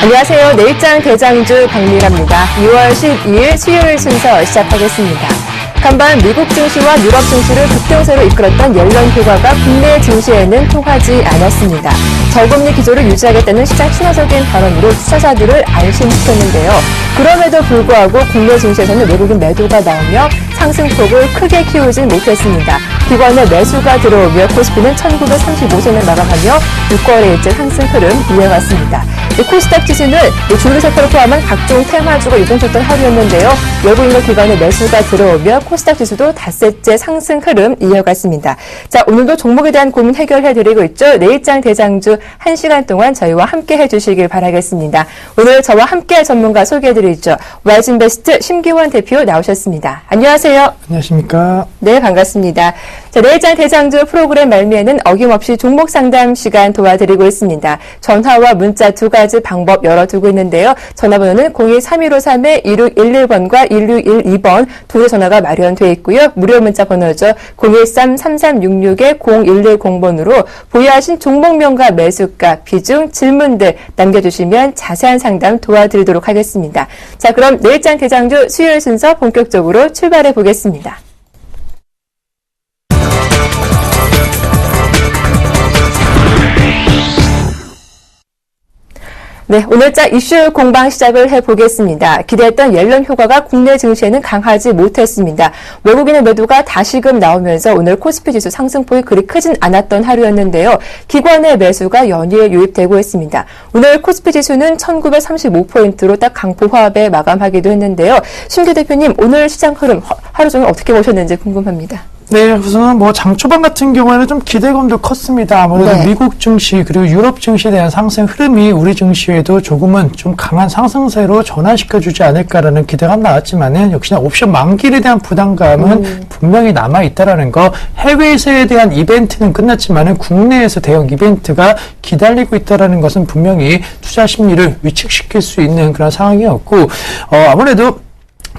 안녕하세요. 내일장 대장주 박미라입니다. 2월 12일 수요일 순서 시작하겠습니다. 간밤 미국 증시와 유럽 증시를 급등세로 이끌었던 옐런 효과가 국내 증시에는 통하지 않았습니다. 저금리 기조를 유지하겠다는 시장 친화적인 발언으로 투자자들을 안심시켰는데요. 그럼에도 불구하고 국내 증시에서는 외국인 매도가 나오며 상승폭을 크게 키우진 못했습니다. 기관의 매수가 들어오며 코스피는 1935선을 마감하며 6거래일째 상승 흐름 이어갔습니다. 코스닥 지수는 주류 세터를 포함한 각종 테마주가 유동쳤던 하루였는데요. 외국인과 기관의 매수가 들어오며 코스닥 지수도 닷새째 상승 흐름 이어갔습니다. 자, 오늘도 종목에 대한 고민 해결해드리고 있죠. 내일장 대장주 1시간 동안 저희와 함께 해주시길 바라겠습니다. 오늘 저와 함께 전문가 소개해드리죠. 와이즈인베스트 심기원 대표 나오셨습니다. 안녕하세요. 안녕하십니까. 네, 반갑습니다. 자, 내일장 대장주 프로그램 말미에는 어김없이 종목 상담 시간 도와드리고 있습니다. 전화와 문자 두 가지 방법 열어두고 있는데요. 전화번호는 02-3153-1611번과 1612번 두 개 전화가 마련되어 있고요. 무료 문자 번호죠. 013-3366-0110번으로 보유하신 종목명과 매수가, 비중, 질문들 남겨주시면 자세한 상담 도와드리도록 하겠습니다. 자, 그럼 내일장 대장주 수요일 순서 본격적으로 출발해 보겠습니다. 네, 오늘자 이슈 공방 시작을 해보겠습니다. 기대했던 옐런 효과가 국내 증시에는 강하지 못했습니다. 외국인의 매도가 다시금 나오면서 오늘 코스피 지수 상승폭이 그리 크진 않았던 하루였는데요. 기관의 매수가 연일 유입되고 있습니다. 오늘 코스피 지수는 1935포인트로 딱 강포 화합에 마감하기도 했는데요. 심규 대표님, 오늘 시장 흐름 하루 종일 어떻게 보셨는지 궁금합니다. 네, 우선 장 초반 같은 경우에는 좀 기대감도 컸습니다. 아무래도 네. 미국 증시 그리고 유럽 증시에 대한 상승 흐름이 우리 증시에도 조금은 좀 강한 상승세로 전환시켜주지 않을까라는 기대감 나왔지만은 역시나 옵션 만기에 대한 부담감은 분명히 남아있다라는 거. 해외에서에 대한 이벤트는 끝났지만은 국내에서 대형 이벤트가 기다리고 있다라는 것은 분명히 투자 심리를 위축시킬 수 있는 그런 상황이었고, 아무래도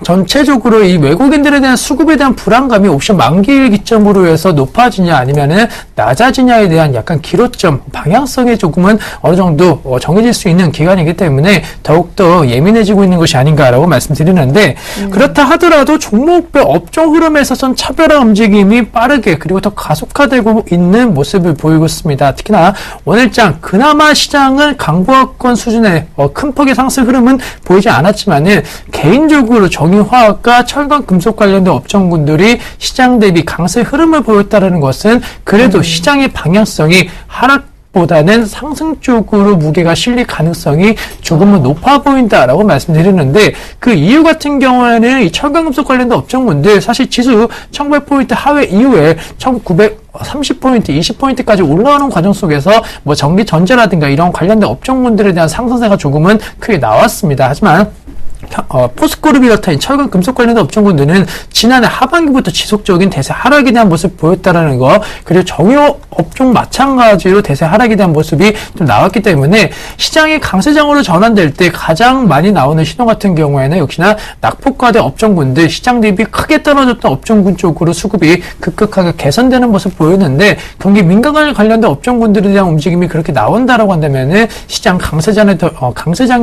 전체적으로 이 외국인들에 대한 수급에 대한 불안감이 옵션 만기일 기점으로 해서 높아지냐 아니면은 낮아지냐에 대한 약간 기로점, 방향성이 조금은 어느 정도 정해질 수 있는 기간이기 때문에 더욱더 예민해지고 있는 것이 아닌가라고 말씀드리는데, 그렇다 하더라도 종목별 업종 흐름에서 전 차별화 움직임이 빠르게 그리고 더 가속화되고 있는 모습을 보이고 있습니다. 특히나 오늘장 그나마 시장은 강보합권 수준의 큰 폭의 상승 흐름은 보이지 않았지만은 개인적으로 정유화학과 철강 금속 관련된 업종군들이 시장 대비 강세 흐름을 보였다는 것은 그래도 시장의 방향성이 하락보다는 상승 쪽으로 무게가 실릴 가능성이 조금은 높아 보인다라고 말씀드리는데, 그 이유 같은 경우에는 이 철강금속 관련된 업종군들 사실 지수 1900포인트 하회 이후에 1930포인트, 20포인트까지 올라오는 과정 속에서 전기 전자라든가 이런 관련된 업종군들에 대한 상승세가 조금은 크게 나왔습니다. 하지만 포스코를 비롯한 철강 금속 관련된 업종군들은 지난해 하반기부터 지속적인 대세 하락에 대한 모습을 보였다라는 거, 그리고 정유 업종 마찬가지로 대세 하락에 대한 모습이 좀 나왔기 때문에 시장이 강세장으로 전환될 때 가장 많이 나오는 신호 같은 경우에는 역시나 낙폭과대 업종군들, 시장 대비 크게 떨어졌던 업종군 쪽으로 수급이 급격하게 개선되는 모습을 보였는데, 경기 민감한 관련된 업종군들에 대한 움직임이 그렇게 나온다라고 한다면은 시장 강세장에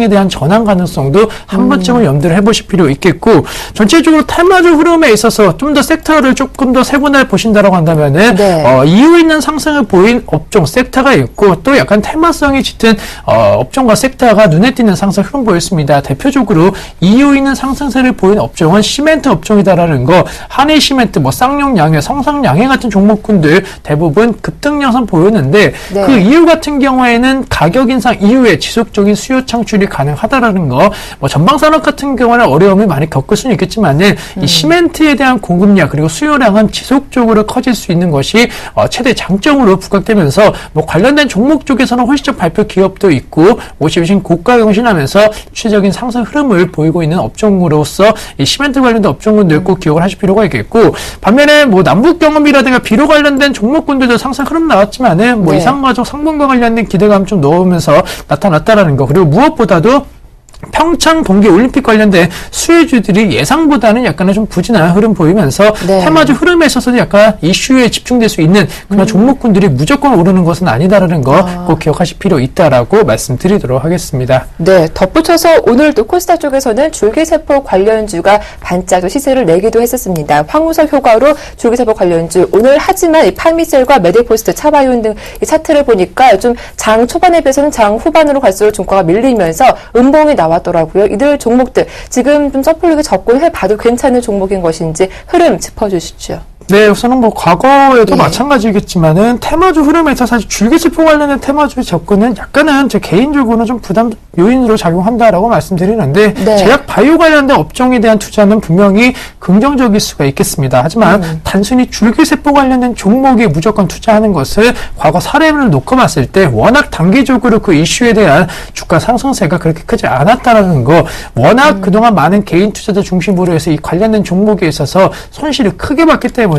대한 전환 가능성도 한 번쯤은 염두를 해보실 필요 있겠고, 전체적으로 테마주 흐름에 있어서 좀 더 섹터를 조금 더 세분화해 보신다라고 한다면은 이유 있는 상승을 보인 업종 섹터가 있고, 또 약간 테마성이 짙은 업종과 섹터가 눈에 띄는 상승 흐름 보였습니다. 대표적으로 이유 있는 상승세를 보인 업종은 시멘트 업종이다라는 거. 한일 시멘트, 쌍용 양해, 성상 양해 같은 종목군들 대부분 급등 양상 보였는데, 그 이유 같은 경우에는 가격 인상 이후에 지속적인 수요 창출이 가능하다라는 거. 전방산업 같은 경우는 어려움을 많이 겪을 수는 있겠지만은 이 시멘트에 대한 공급량 그리고 수요량은 지속적으로 커질 수 있는 것이 최대 장점으로 부각되면서 관련된 종목 쪽에서는 홀시적 발표 기업도 있고 OCBC 고가 경신하면서 추세적인 상승 흐름을 보이고 있는 업종으로서 이 시멘트 관련된 업종군들 꼭 기억을 하실 필요가 있겠고, 반면에 남북 경험이라든가 비료 관련된 종목군들도 상승 흐름 나왔지만은 이상가족 상품과 관련된 기대감 좀 넣으면서 나타났다라는 거. 그리고 무엇보다도 평창 동계올림픽 관련된 수혜주들이 예상보다는 약간은 좀 부진한 흐름 보이면서 네. 테마주 흐름에 있어서도 약간 이슈에 집중될 수 있는 그런 종목군들이 무조건 오르는 것은 아니다라는 거 꼭 기억하실 필요 있다라고 말씀드리도록 하겠습니다. 네, 덧붙여서 오늘도 코스닥 쪽에서는 줄기세포 관련주가 반짝 시세를 내기도 했었습니다. 황우석 효과로 줄기세포 관련주 오늘 하지만 이 파미셀과 메디포스트, 차바이온 등 이 차트를 보니까 좀 장 초반에 비해서는 장 후반으로 갈수록 종가가 밀리면서 음봉이 나왔더라고요. 이들 종목들 지금 좀 서플릭에 접근해봐도 괜찮은 종목인 것인지 흐름 짚어주시죠. 네, 우선은 뭐 과거에도 예. 마찬가지겠지만은 테마주 흐름에서 사실 줄기세포 관련된 테마주 접근은 약간은 제 개인적으로는 좀 부담 요인으로 작용한다라고 말씀드리는데 네. 제약 바이오 관련된 업종에 대한 투자는 분명히 긍정적일 수가 있겠습니다. 하지만 단순히 줄기세포 관련된 종목에 무조건 투자하는 것을 과거 사례를 놓고 봤을 때 워낙 단기적으로 그 이슈에 대한 주가 상승세가 그렇게 크지 않았다라는 거, 워낙 그동안 많은 개인 투자자 중심으로 해서 이 관련된 종목에 있어서 손실을 크게 봤기 때문에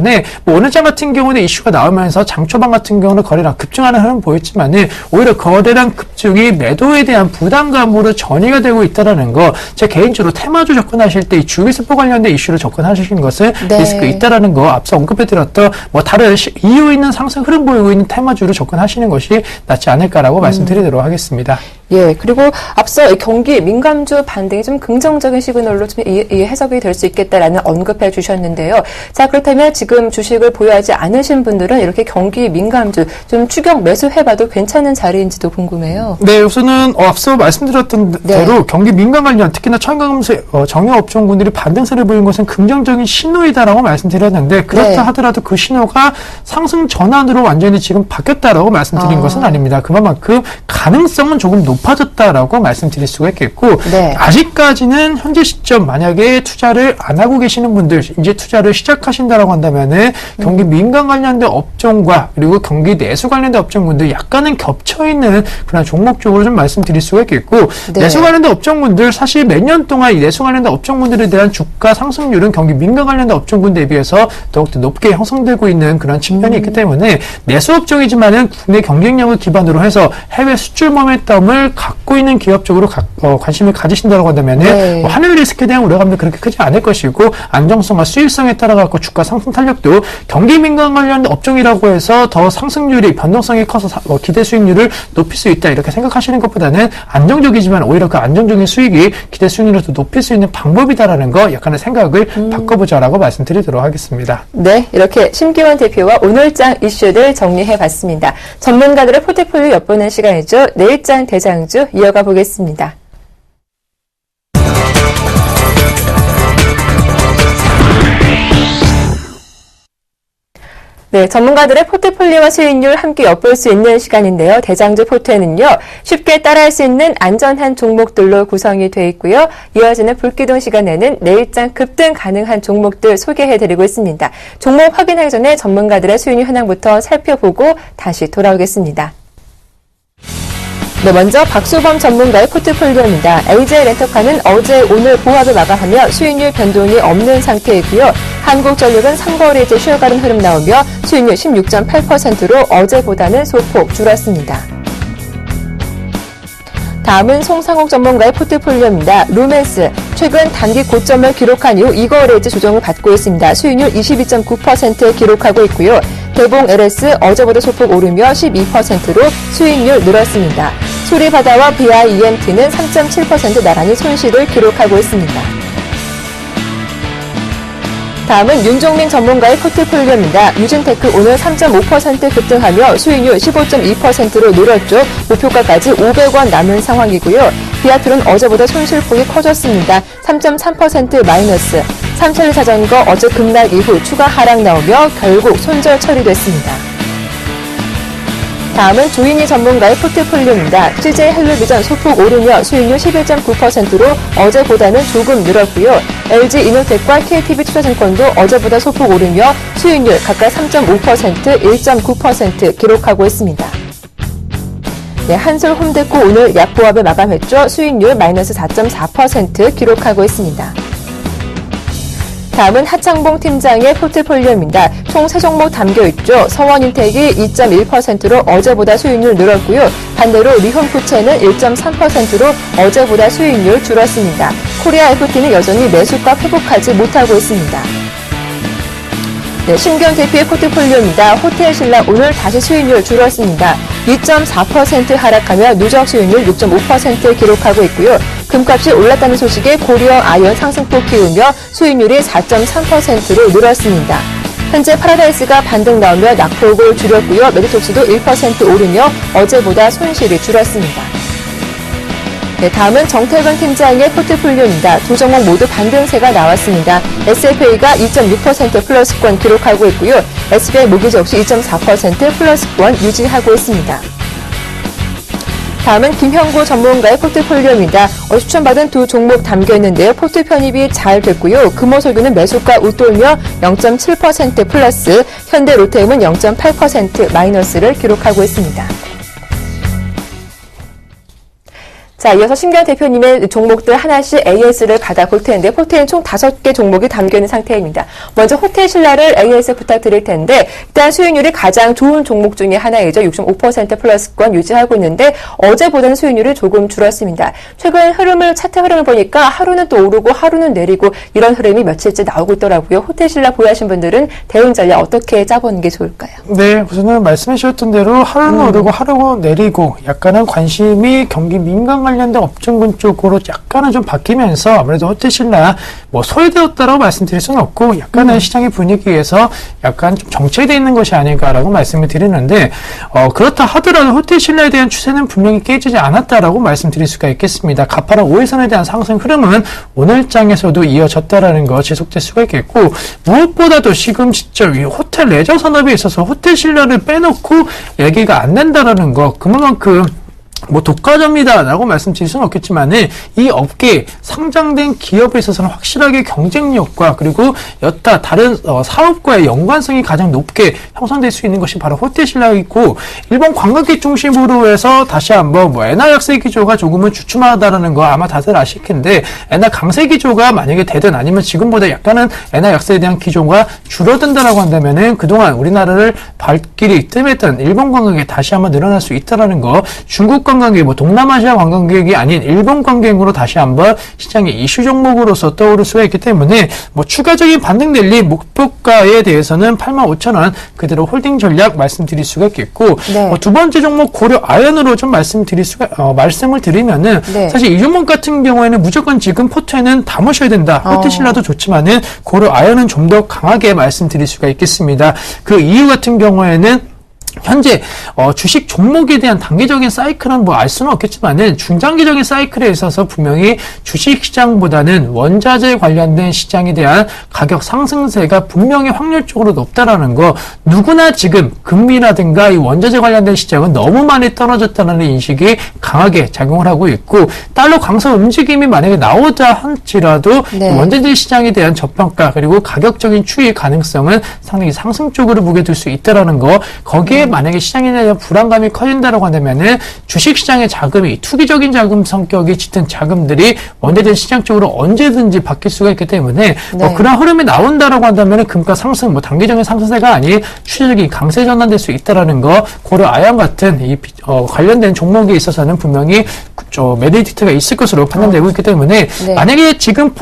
뭐 어느 장 같은 경우는 이슈가 나오면서 장 초반 같은 경우는 거래량 급증하는 흐름 보였지만은 오히려 거래량 급증이 매도에 대한 부담감으로 전이가 되고 있다라는 거, 제 개인적으로 테마주 접근하실 때 이 줄기세포 관련된 이슈로 접근하시는 것은 네. 리스크 있다라는 거, 앞서 언급해드렸던 뭐 다른 이유 있는 상승 흐름 보이고 있는 테마주로 접근하시는 것이 낫지 않을까라고 말씀드리도록 하겠습니다. 예, 그리고 앞서 이 경기 민감주 반등이 좀 긍정적인 시그널로 좀 해석이 될 수 있겠다라는 언급해 주셨는데요. 자, 그렇다면 지금 주식을 보유하지 않으신 분들은 이렇게 경기 민감주 좀 추격 매수해봐도 괜찮은 자리인지도 궁금해요. 네, 우선은 앞서 말씀드렸던 대로 경기 민감 관련, 특히나 첨가금수 정유업종군들이 반등세를 보인 것은 긍정적인 신호이다라고 말씀드렸는데, 그렇다 네. 하더라도 그 신호가 상승 전환으로 완전히 지금 바뀌었다라고 말씀드린 것은 아닙니다. 그만큼 가능성은 조금 높아졌다라고 말씀드릴 수가 있겠고, 네. 아직까지는 현재 시점 만약에 투자를 안 하고 계시는 분들, 이제 투자를 시작하신다라고 한다면은 경기 민감 관련된 업종과 그리고 경기 내수 관련된 업종군들 약간은 겹쳐있는 그런 종목 쪽으로 좀 말씀드릴 수가 있겠고, 네. 내수 관련된 업종군들 사실 몇 년 동안 이 내수 관련된 업종군들에 대한 주가 상승률은 경기 민감 관련된 업종군 대비해서 더욱더 높게 형성되고 있는 그런 측면이 있기 때문에 내수 업종이지만은 국내 경쟁력을 기반으로 해서 해외 수출 모멘텀을 갖고 있는 기업 쪽으로 관심을 가지신다고 한다면은 네. 뭐 환율 리스크에 대한 우려감도 그렇게 크지 않을 것이고, 안정성과 수익성에 따라 갖고 주가 상승 탄력도 경기 민감 관련 업종이라고 해서 더 상승률이 변동성이 커서 기대 수익률을 높일 수 있다 이렇게 생각하시는 것보다는 안정적이지만 오히려 그 안정적인 수익이 기대 수익률을 더 높일 수 있는 방법이다라는 거 약간의 생각을 바꿔보자라고 말씀드리도록 하겠습니다. 네, 이렇게 심기원 대표와 오늘장 이슈들 정리해봤습니다. 전문가들의 포트폴리오 엿보는 시간이죠. 내일장 대장주 이어가 보겠습니다. 네, 전문가들의 포트폴리오와 수익률 함께 엿볼 수 있는 시간인데요. 대장주 포트에는요, 쉽게 따라할 수 있는 안전한 종목들로 구성이 되어 있고요. 이어지는 불기둥 시간에는 내일장 급등 가능한 종목들 소개해드리고 있습니다. 종목 확인하기 전에 전문가들의 수익률 현황부터 살펴보고 다시 돌아오겠습니다. 네, 먼저 박수범 전문가의 포트폴리오입니다. LG 렌터카는 어제 오늘 보합을 마감하며 수익률 변동이 없는 상태이고요. 한국전력은 3거래제 쉬어가는 흐름 나오며 수익률 16.8%로 어제보다는 소폭 줄었습니다. 다음은 송상욱 전문가의 포트폴리오입니다. 루멘스, 최근 단기 고점을 기록한 이후 2거래제 조정을 받고 있습니다. 수익률 22.9% 기록하고 있고요. 대봉 LS 어제보다 소폭 오르며 12%로 수익률 늘었습니다. 수리바다와 BIEMT는 3.7% 나란히 손실을 기록하고 있습니다. 다음은 윤종민 전문가의 포트폴리오입니다. 유진테크 오늘 3.5% 급등하며 수익률 15.2%로 늘었죠. 목표가까지 500원 남은 상황이고요. 비아트론 어제보다 손실폭이 커졌습니다. 3.3% 마이너스. 삼천리 자전거 어제 급락 이후 추가 하락 나오며 결국 손절 처리됐습니다. 다음은 조인희 전문가의 포트폴리오입니다. CJ 헬로비전 소폭 오르며 수익률 11.9%로 어제보다는 조금 늘었고요. LG 이노텍과 KTB 투자증권도 어제보다 소폭 오르며 수익률 각각 3.5%, 1.9% 기록하고 있습니다. 네, 한솔 홈데코 오늘 약보합을 마감했죠. 수익률 마이너스 4.4% 기록하고 있습니다. 다음은 하창봉 팀장의 포트폴리오입니다. 총 3종목 담겨있죠. 서원인텍이 2.1%로 어제보다 수익률 늘었고요. 반대로 리홈쿠체는 1.3%로 어제보다 수익률 줄었습니다. 코리아 FT는 여전히 매수가 회복하지 못하고 있습니다. 네, 신규현 대표의 포트폴리오입니다. 호텔신라 오늘 다시 수익률 줄었습니다. 2.4% 하락하며 누적 수익률 6.5% 기록하고 있고요. 금값이 올랐다는 소식에 고려 아연 상승폭 키우며 수익률이 4.3%로 늘었습니다. 현재 파라다이스가 반등 나오며 낙폭을 줄였고요. 매도톡수도 1% 오르며 어제보다 손실이 줄었습니다. 네, 다음은 정태근 팀장의 포트폴리오입니다. 두 종목 모두 반등세가 나왔습니다. SFA가 2.6% 플러스권 기록하고 있고요. SBI 모기지 역시 2.4% 플러스권 유지하고 있습니다. 다음은 김형구 전문가의 포트폴리오입니다. 추천받은 두 종목 담겨있는데요. 포트 편입이 잘 됐고요. 금호석유는 매수가 웃돌며 0.7% 플러스, 현대 롯데임은 0.8% 마이너스를 기록하고 있습니다. 자, 이어서 신규현 대표님의 종목들 하나씩 AS를 받아볼 텐데, 포트에는 총 5개 종목이 담겨있는 상태입니다. 먼저 호텔신라를 AS 부탁드릴 텐데, 일단 수익률이 가장 좋은 종목 중에 하나이죠. 6.5% 플러스권 유지하고 있는데, 어제보다는 수익률이 조금 줄었습니다. 최근 차트 흐름을 보니까 하루는 또 오르고 하루는 내리고 이런 흐름이 며칠째 나오고 있더라고요. 호텔신라 보유하신 분들은 대응 전략 어떻게 짜보는 게 좋을까요? 네, 우선은 말씀해 주셨던 대로 하루는 오르고 하루는 내리고 약간은 관심이 경기 민감 관련된 업종군 쪽으로 약간은 좀 바뀌면서 아무래도 호텔신라 소외되었다라고 말씀드릴 수는 없고 약간은 시장의 분위기에서 약간 좀 정체되어 있는 것이 아닐까라고 말씀을 드리는데 그렇다 하더라도 호텔신라에 대한 추세는 분명히 깨지지 않았다라고 말씀드릴 수가 있겠습니다. 가파른 5일선에 대한 상승 흐름은 오늘장에서도 이어졌다라는 거 지속될 수가 있겠고 무엇보다도 지금 진짜 이 호텔 레저 산업에 있어서 호텔신라를 빼놓고 얘기가 안 된다라는 거 그만큼 독과점이다라고 말씀드릴 수는 없겠지만은 이 업계에 상장된 기업에 있어서는 확실하게 경쟁력과 그리고 여타 다른 사업과의 연관성이 가장 높게 형성될 수 있는 것이 바로 호텔신라가 있고 일본 관광객 중심으로 해서 다시 한번 엔화 약세 기조가 조금은 주춤하다라는 거 아마 다들 아실 텐데 엔화 강세 기조가 만약에 되든 아니면 지금보다 약간은 엔화 약세에 대한 기조가 줄어든다라고 한다면은 그동안 우리나라를 발길이 뜸했던 일본 관광객이 다시 한번 늘어날 수 있다라는 거 중국 관광객, 동남아시아 관광객이 아닌 일본 관광객으로 다시 한번 시장의 이슈 종목으로서 떠오를 수가 있기 때문에 추가적인 반등 랠리 목표가에 대해서는 85,000원 그대로 홀딩 전략 말씀드릴 수가 있겠고 네. 두 번째 종목 고려 아연으로 좀 말씀을 드리면은 네. 사실 이 종목 같은 경우에는 무조건 지금 포트에는 담으셔야 된다. 호텔신라도 좋지만은 고려 아연은 좀 더 강하게 말씀드릴 수가 있겠습니다. 그 이유 같은 경우에는 현재 주식 종목에 대한 단기적인 사이클은 알 수는 없겠지만은 중장기적인 사이클에 있어서 분명히 주식시장보다는 원자재 관련된 시장에 대한 가격 상승세가 분명히 확률적으로 높다라는 거 누구나 지금 금리라든가 이 원자재 관련된 시장은 너무 많이 떨어졌다는 인식이 강하게 작용을 하고 있고 달러 강세 움직임이 만약에 나오자 할지라도 네. 원자재 시장에 대한 저평가 그리고 가격적인 추이 가능성은 상당히 상승 쪽으로 보게 될 수 있다라는 거 거기에 만약에 시장에 대한 불안감이 커진다라고 한다면은 주식시장의 자금이 투기적인 자금 성격이 짙은 자금들이 원자재 시장 쪽으로 언제든지 바뀔 수가 있기 때문에 네. 그런 흐름이 나온다라고 한다면은 금가 상승 단기적인 상승세가 아닌 추세적인 강세 전환될 수 있다라는 거 고려 아연 같은 이 관련된 종목에 있어서는 분명히 메리트가 있을 것으로 판단되고 있기 때문에 네. 만약에 지금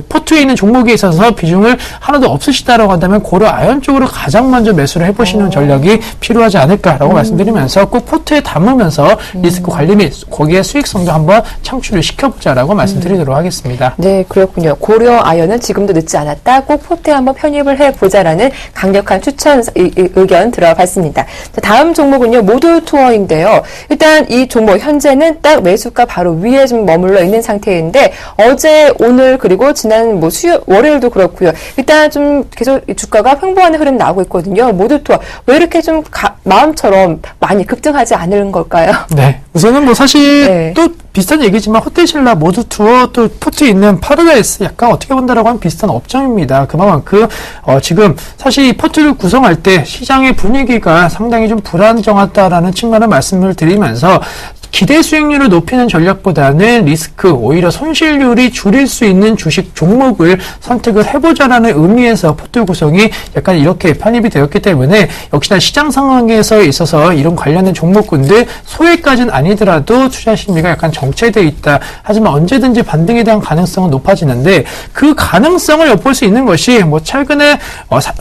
포트에 있는 종목에 있어서 비중을 하나도 없으시다라고 한다면 고려 아연 쪽으로 가장 먼저 매수를 해보시는 전략이 필요하지 않을까라고 말씀드리면서 꼭 포트에 담으면서 리스크 관리 및 거기에 수익성도 한번 창출을 시켜보자라고 말씀드리도록 하겠습니다. 네, 그렇군요. 고려 아연은 지금도 늦지 않았다. 꼭 포트에 한번 편입을 해보자라는 강력한 추천 의견 들어봤습니다. 자, 다음 종목은요. 모두 투어인데요. 일단 이 종목 현재는 딱 매수가 바로 위에 좀 머물러 있는 상태인데 어제 오늘 그리고 지난 월요일도 그렇고요. 일단 좀 계속 주가가 횡보하는 흐름 나오고 있거든요. 모두 투어 왜 이렇게 좀 마음처럼 많이 급등하지 않은 걸까요? 네, 우선은 사실 네. 또 비슷한 얘기지만 호텔신라 모두 투어 또 포트에 있는 파라다이스 약간 어떻게 본다라고 하면 비슷한 업종입니다. 그만큼 지금 사실 이 포트를 구성할 때 시장의 분위기가 상당히 좀 불안정하다라는 측면을 말씀을 드리면서 기대 수익률을 높이는 전략보다는 리스크, 오히려 손실률이 줄일 수 있는 주식 종목을 선택을 해보자라는 의미에서 포트 구성이 약간 이렇게 편입이 되었기 때문에 역시나 시장 상황에서 있어서 이런 관련된 종목군들 소액까지는 아니더라도 투자 심리가 약간 정체되어 있다. 하지만 언제든지 반등에 대한 가능성은 높아지는데 그 가능성을 엿볼 수 있는 것이 뭐 최근에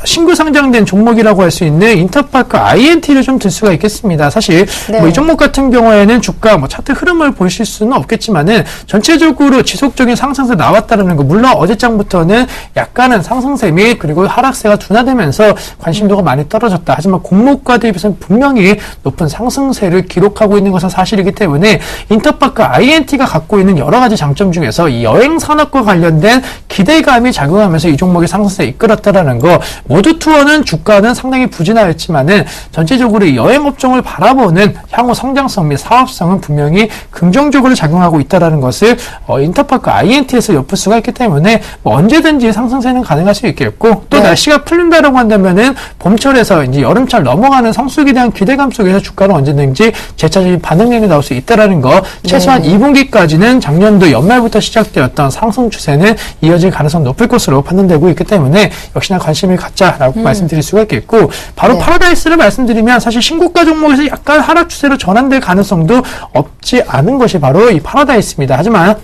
신규 상장된 종목이라고 할 수 있는 인터파크 INT를 좀 들 수가 있겠습니다. 사실 네. 뭐 이 종목 같은 경우에는 주가 뭐 차트 흐름을 보실 수는 없겠지만은 전체적으로 지속적인 상승세 나왔다는 거, 물론 어제장부터는 약간은 상승세 및 그리고 하락세가 둔화되면서 관심도가 많이 떨어졌다. 하지만 공모가 대비해서는 분명히 높은 상승세를 기록하고 있는 것은 사실이기 때문에 인터파크 INT가 갖고 있는 여러 가지 장점 중에서 이 여행 산업과 관련된 기대감이 작용하면서 이 종목이 상승세에 이끌었다라는 거, 모두 투어는 주가는 상당히 부진하였지만은 전체적으로 이 여행업종을 바라보는 향후 성장성 및 사업성은 분명히 긍정적으로 작용하고 있다는 것을 인터파크 INT에서 엿볼 수가 있기 때문에 뭐 언제든지 상승세는 가능할 수 있겠고, 또 네. 날씨가 풀린다라고 한다면은 봄철에서 이제 여름철 넘어가는 성수기에 대한 기대감 속에서 주가는 언제든지 재차적인 반응력이 나올 수 있다라는 거, 최소한 2분기까지는 작년도 연말부터 시작되었던 상승 추세는 이어질 가능성 높을 것으로 판단되고 있기 때문에 역시나 관심을 갖자라고 말씀드릴 수가 있겠고, 바로 네. 파라다이스를 말씀드리면 사실 신고가 종목에서 약간 하락 추세로 전환될 가능성도 없지 않은 것이 바로 이 파라다이스입니다. 하지만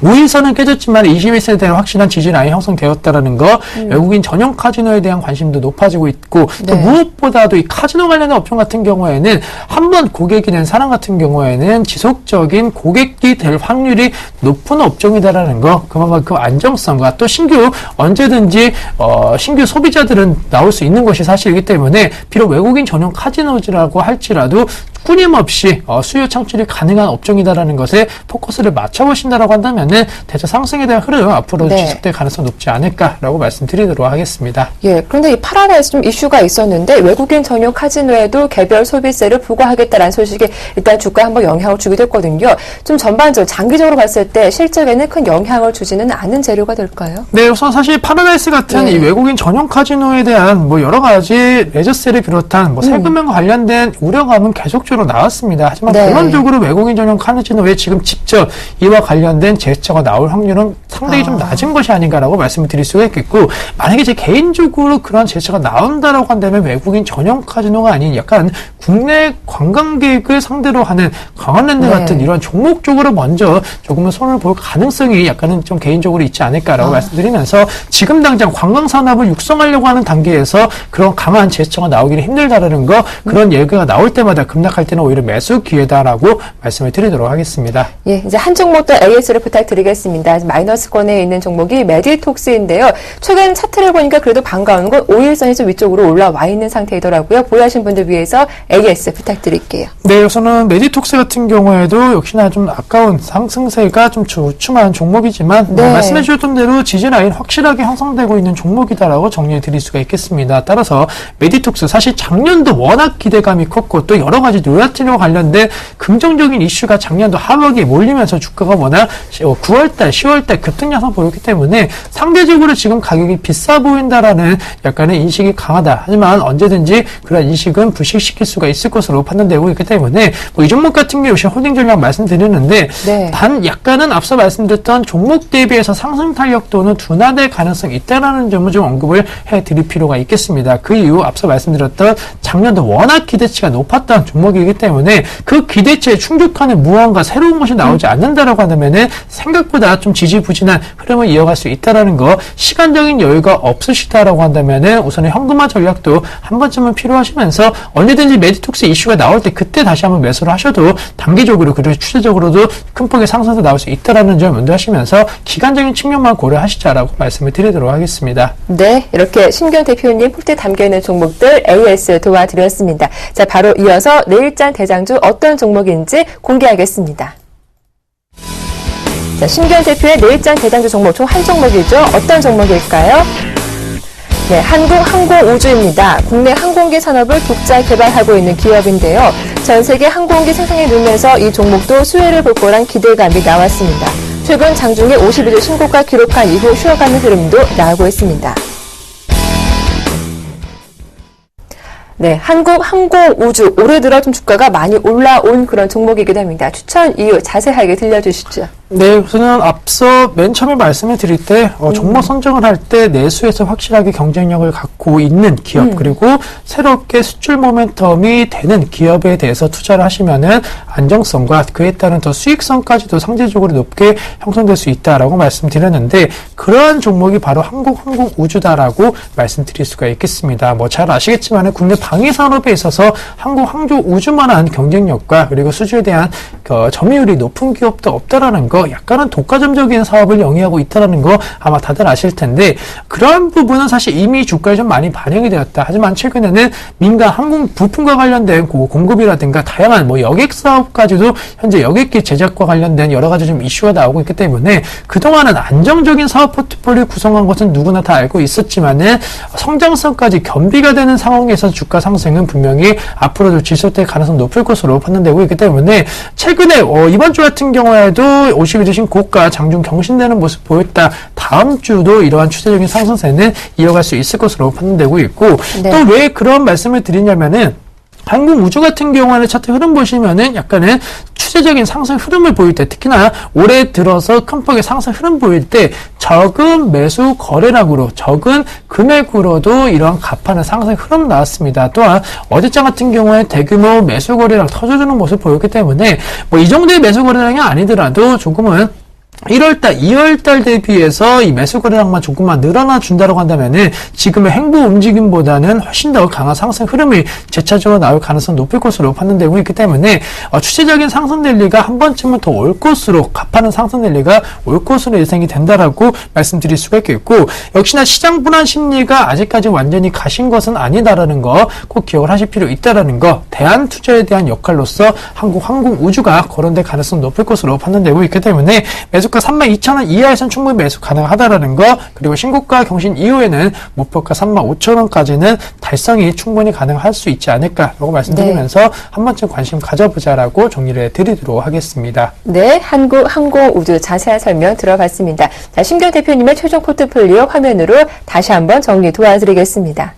5일선은 깨졌지만 21선에 대한 확실한 지지라인이 형성되었다는 거, 외국인 전용 카지노에 대한 관심도 높아지고 있고, 또 네. 무엇보다도 이 카지노 관련된 업종 같은 경우에는 한번 고객이 된 사람 같은 경우에는 지속적인 고객이 될 확률이 높은 업종이다라는 거, 그만큼 안정성과 또 신규 언제든지 신규 소비자들은 나올 수 있는 것이 사실이기 때문에 비록 외국인 전용 카지노라고 할지라도 끊임없이 수요 창출이 가능한 업종이다라는 것에 포커스를 맞춰보신다라고 한다면은 대체 상승에 대한 흐름 앞으로 네. 지속될 가능성이 높지 않을까라고 말씀드리도록 하겠습니다. 예, 그런데 이 파라다이스 좀 이슈가 있었는데 외국인 전용 카지노에도 개별 소비세를 부과하겠다라는 소식이 일단 주가에 한번 영향을 주기도 했거든요. 좀 전반적으로 장기적으로 봤을 때 실적에는 큰 영향을 주지는 않은 재료가 될까요? 네, 우선 사실 파라다이스 같은 네. 이 외국인 전용 카지노에 대한 뭐 여러 가지 레저세를 비롯한 뭐 세금과 관련된 우려감은 계속적으로 나왔습니다. 하지만 네. 결론적으로 외국인 전용 카지노에 지금 직접 이와 관련된 제스처가 나올 확률은 상당히 좀 낮은 것이 아닌가라고 말씀을 드릴 수가 있겠고, 만약에 제 개인적으로 그런 제스처가 나온다라고 한다면 외국인 전용 카지노가 아닌 약간 국내 관광객을 상대로 하는 강원랜드 네. 같은 이런 종목 쪽으로 먼저 조금은 손을 볼 가능성이 약간은 좀 개인적으로 있지 않을까라고 말씀드리면서, 지금 당장 관광산업을 육성하려고 하는 단계에서 그런 강한 제스처가 나오기는 힘들다라는 거, 그런 얘기가 나올 때마다 급락할 때는 오히려 매수 기회다라고 말씀을 드리도록 하겠습니다. 예, 이제 한 종목 더 AS를 부탁드리겠습니다. 마이너스권에 있는 종목이 메디톡스인데요. 최근 차트를 보니까 그래도 반가운 건 5일선이 좀 위쪽으로 올라와 있는 상태이더라고요. 보유하신 분들 위해서 AS 부탁드릴게요. 네, 우선은 메디톡스 같은 경우에도 역시나 좀 아까운 상승세가 좀 주춤한 종목이지만 네. 말씀해 주셨던 대로 지지라인 확실하게 형성되고 있는 종목이다라고 정리해 드릴 수가 있겠습니다. 따라서 메디톡스 사실 작년도 워낙 기대감이 컸고 또 여러 가지 노약진과 관련된 긍정적인 이슈가 작년도 하락에 몰리면서 주가가 워낙 9월달, 10월달 급등 양상 보였기 때문에 상대적으로 지금 가격이 비싸 보인다라는 약간의 인식이 강하다. 하지만 언제든지 그런 인식은 불식시킬 수가 있을 것으로 판단되고 있기 때문에 뭐 이 종목 같은 경우 홀딩 전략 말씀드리는데 네. 단 약간은 앞서 말씀드렸던 종목 대비해서 상승 탄력도는 둔화될 가능성이 있다라는 점을 좀 언급을 해드릴 필요가 있겠습니다. 그 이유 앞서 말씀드렸던 작년도 워낙 기대치가 높았던 종목이기 때문에 그 기대치에 충족하는 무언가 새로운 것이 나오지 않는다라고 한다면은 생각보다 좀 지지부진한 흐름을 이어갈 수 있다라는 거, 시간적인 여유가 없으시다라고 한다면은 우선은 현금화 전략도 한 번쯤은 필요하시면서 언제든지 메디톡스 이슈가 나올 때 그때 다시 한번 매수를 하셔도 단기적으로 그리고 추세적으로도 큰 폭의 상승세 나올 수 있다라는 점 염두하시면서 기간적인 측면만 고려하시자라고 말씀을 드리도록 하겠습니다. 네, 이렇게 신규현 대표님 폴대에 담겨있는 종목들 AS 도와드렸습니다. 자, 바로 이어서 내일장 대장주 어떤 종목인지 공개하겠습니다. 자, 신규현 대표의 내일장 대장주 종목 총 한 종목이죠. 어떤 종목일까요? 네, 한국항공우주입니다. 국내 항공기 산업을 독자 개발하고 있는 기업인데요. 전 세계 항공기 생산에 늘면서 이 종목도 수혜를 볼 거란 기대감이 나왔습니다. 최근 장중에 52주 신고가 기록한 이후 쉬어가는 흐름도 나오고 있습니다. 네, 한국항공우주 올해 들어 좀 주가가 많이 올라온 그런 종목이기도 합니다. 추천 이유 자세하게 들려주시죠. 네, 우선은 앞서 맨 처음에 말씀을 드릴 때 종목 선정을 할 때 내수에서 확실하게 경쟁력을 갖고 있는 기업 그리고 새롭게 수출 모멘텀이 되는 기업에 대해서 투자를 하시면은 안정성과 그에 따른 더 수익성까지도 상대적으로 높게 형성될 수 있다라고 말씀드렸는데 그러한 종목이 바로 한국항공우주다라고 말씀드릴 수가 있겠습니다. 뭐 잘 아시겠지만은 국내 방위 산업에 있어서 한국항공우주만한 경쟁력과 그리고 수주에 대한 점유율이 높은 기업도 없다라는 거, 약간은 독과점적인 사업을 영위하고 있다는 거 아마 다들 아실 텐데 그러한 부분은 사실 이미 주가에 좀 많이 반영이 되었다. 하지만 최근에는 민간 항공 부품과 관련된 공급이라든가 다양한 뭐 여객 사업까지도 현재 여객기 제작과 관련된 여러 가지 좀 이슈가 나오고 있기 때문에 그동안은 안정적인 사업 포트폴리오 구성한 것은 누구나 다 알고 있었지만은 성장성까지 겸비가 되는 상황에서 주가 상승은 분명히 앞으로도 지속될 가능성 높을 것으로 판단되고 있기 때문에 최근에 이번 주 같은 경우에도 52주 신고가 장중 경신되는 모습 보였다. 다음 주도 이러한 추세적인 상승세는 이어갈 수 있을 것으로 판단되고 있고 네. 또 왜 그런 말씀을 드리냐면은 한국우주 같은 경우에는 차트 흐름 보시면은 약간은 추세적인 상승 흐름을 보일 때 특히나 올해 들어서 큰 폭의 상승 흐름 보일 때 적은 매수 거래량으로 적은 금액으로도 이러한 가파른 상승 흐름 나왔습니다. 또한 어제장 같은 경우에 대규모 매수 거래량 터져주는 모습 보였기 때문에 뭐 이 정도의 매수 거래량이 아니더라도 조금은 1월달, 2월달 대비해서 이 매수 거래량만 조금만 늘어나 준다고 한다면은 지금의 행보 움직임보다는 훨씬 더 강한 상승 흐름이 재차적으로 나올 가능성이 높을 것으로 판단되고 있기 때문에 추세적인 상승 랠리가 한 번쯤은 더 올 것으로 가파른 상승 랠리가 올 것으로 예상이 된다라고 말씀드릴 수가 있겠고 역시나 시장 불안 심리가 아직까지 완전히 가신 것은 아니다라는 거 꼭 기억을 하실 필요 있다라는 거 대한 투자에 대한 역할로서 한국항공우주가 거론될 가능성이 높을 것으로 판단되고 있기 때문에 매수가 32,000원 이하에서는 충분히 매수 가능하다라는 거 그리고 신고가 경신 이후에는 목표가 35,000원까지는 달성이 충분히 가능할 수 있지 않을까라고 말씀드리면서 네. 한 번쯤 관심 가져보자라고 정리를 해드리도록 하겠습니다. 네, 한국항공우주 자세한 설명 들어봤습니다. 자, 신경 대표님의 최종 포트폴리오 화면으로 다시 한번 정리 도와드리겠습니다.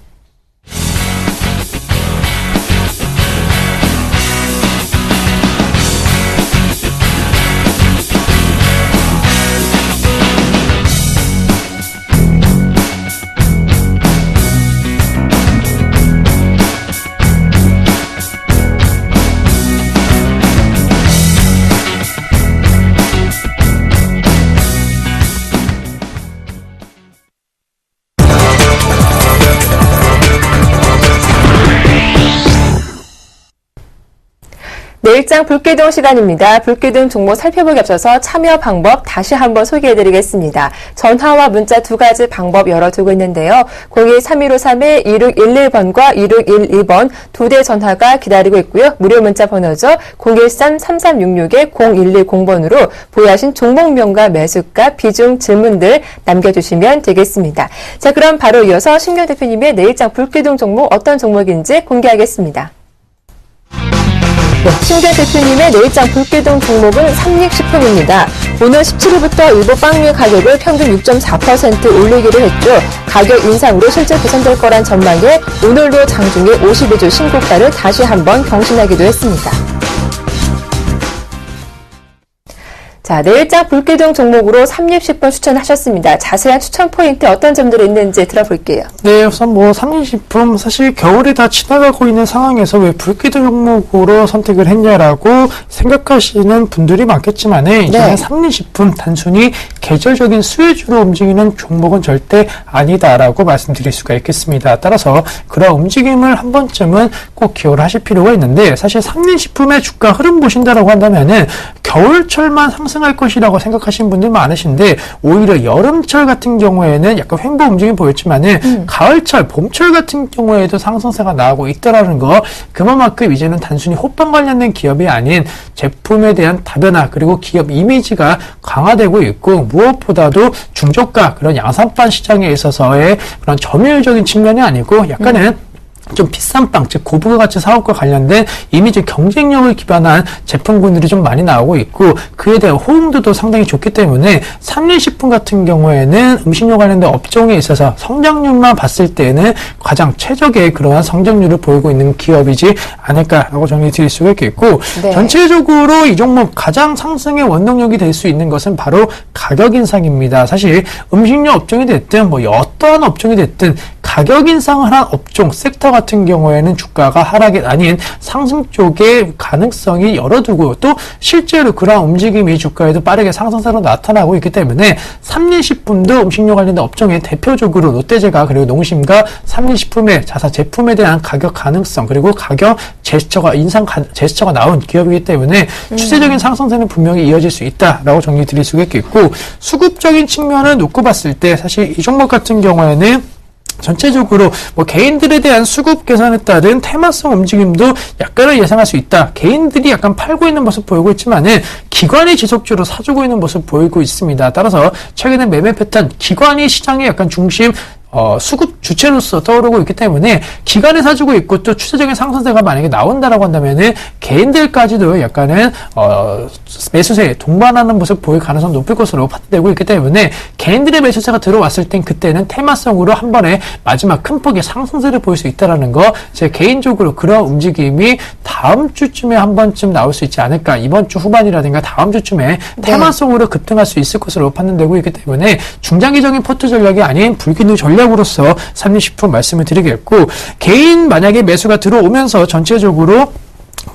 내일장 불기둥 시간입니다. 불기둥 종목 살펴보기 앞서서 참여 방법 다시 한번 소개해드리겠습니다. 전화와 문자 두 가지 방법 열어두고 있는데요. 02-3153-2611번과 2612번 두 대 전화가 기다리고 있고요. 무료 문자 번호죠. 013-3366-0110번으로 보유하신 종목명과 매수가, 비중, 질문들 남겨주시면 되겠습니다. 자, 그럼 바로 이어서 신경 대표님의 내일장 불기둥 종목 어떤 종목인지 공개하겠습니다. 네, 신경 대표님의 내일장 불기둥 종목은 삼립식품입니다. 오늘 17일부터 일부 빵류 가격을 평균 6.4% 올리기로 했죠. 가격 인상으로 실제 개선될 거란 전망에 오늘도 장중에 52주 신고가를 다시 한번 경신하기도 했습니다. 자, 내일장 불기둥 종목으로 삼립식품 추천하셨습니다. 자세한 추천 포인트 어떤 점들이 있는지 들어볼게요. 네, 우선 뭐 삼립식품 사실 겨울이 다 지나가고 있는 상황에서 왜 불기둥 종목으로 선택을 했냐라고 생각하시는 분들이 많겠지만은 이제는 삼립식품 단순히 계절적인 수혜주로 움직이는 종목은 절대 아니다라고 말씀드릴 수가 있겠습니다. 따라서 그런 움직임을 한 번쯤은 꼭 기억을 하실 필요가 있는데 사실 삼립식품의 주가 흐름 보신다라고 한다면은 겨울철만 상승할 것이라고 생각하시는 분들 많으신데 오히려 여름철 같은 경우에는 약간 횡보 움직임이 보였지만은 가을철, 봄철 같은 경우에도 상승세가 나오고 있다라는 거 그만큼 이제는 단순히 호빵 관련된 기업이 아닌 제품에 대한 다변화 그리고 기업 이미지가 강화되고 있고 무엇보다도 중저가 그런 양산판 시장에 있어서의 그런 점유율적인 측면이 아니고 약간은 좀 비싼 빵, 즉 고부가가치 사업과 관련된 이미 이제 경쟁력을 기반한 제품군들이 좀 많이 나오고 있고 그에 대한 호응도도 상당히 좋기 때문에 삼리식품 같은 경우에는 음식료 관련된 업종에 있어서 성장률만 봤을 때는 가장 최적의 그러한 성장률을 보이고 있는 기업이지 않을까라고 정리 드릴 수가 있겠고 네. 전체적으로 이 종목 가장 상승의 원동력이 될 수 있는 것은 바로 가격 인상입니다. 사실 음식료 업종이 됐든 뭐 어떠한 업종이 됐든 가격 인상을 한 업종, 섹터 같은 경우에는 주가가 하락이 아닌 상승 쪽의 가능성이 열어두고 또 실제로 그러한 움직임이 주가에도 빠르게 상승세로 나타나고 있기 때문에 삼리식품도 음식료 관련된 업종에 대표적으로 롯데제과 그리고 농심과 삼리식품의 자사 제품에 대한 가격 가능성 그리고 가격 제스처가 인상 제스처가 나온 기업이기 때문에 추세적인 상승세는 분명히 이어질 수 있다라고 정리 드릴 수가 있겠고 수급적인 측면을 놓고 봤을 때 사실 이 종목 같은 경우에는 전체적으로 뭐 개인들에 대한 수급 개선에 따른 테마성 움직임도 약간은 예상할 수 있다. 개인들이 약간 팔고 있는 모습 보이고 있지만은 기관이 지속적으로 사주고 있는 모습 보이고 있습니다. 따라서 최근에 매매 패턴 기관이 시장의 약간 중심 수급 주체로서 떠오르고 있기 때문에 기관이 사주고 있고 또 추세적인 상승세가 만약에 나온다라고 한다면은 개인들까지도 약간은 매수세에 동반하는 모습 보일 가능성이 높을 것으로 판단되고 있기 때문에 개인들의 매수세가 들어왔을 땐 그때는 테마성으로 한 번에 마지막 큰 폭의 상승세를 보일 수 있다라는 거 제 개인적으로 그런 움직임이 다음 주쯤에 한 번쯤 나올 수 있지 않을까 이번 주 후반이라든가 다음 주쯤에 테마성으로 급등할 수 있을 것으로 판단되고 있기 때문에 중장기적인 포트 전략이 아닌 불기능 전략으로서 삼리식품 말씀을 드리겠고 개인 만약에 매수가 들어오면서 전체적으로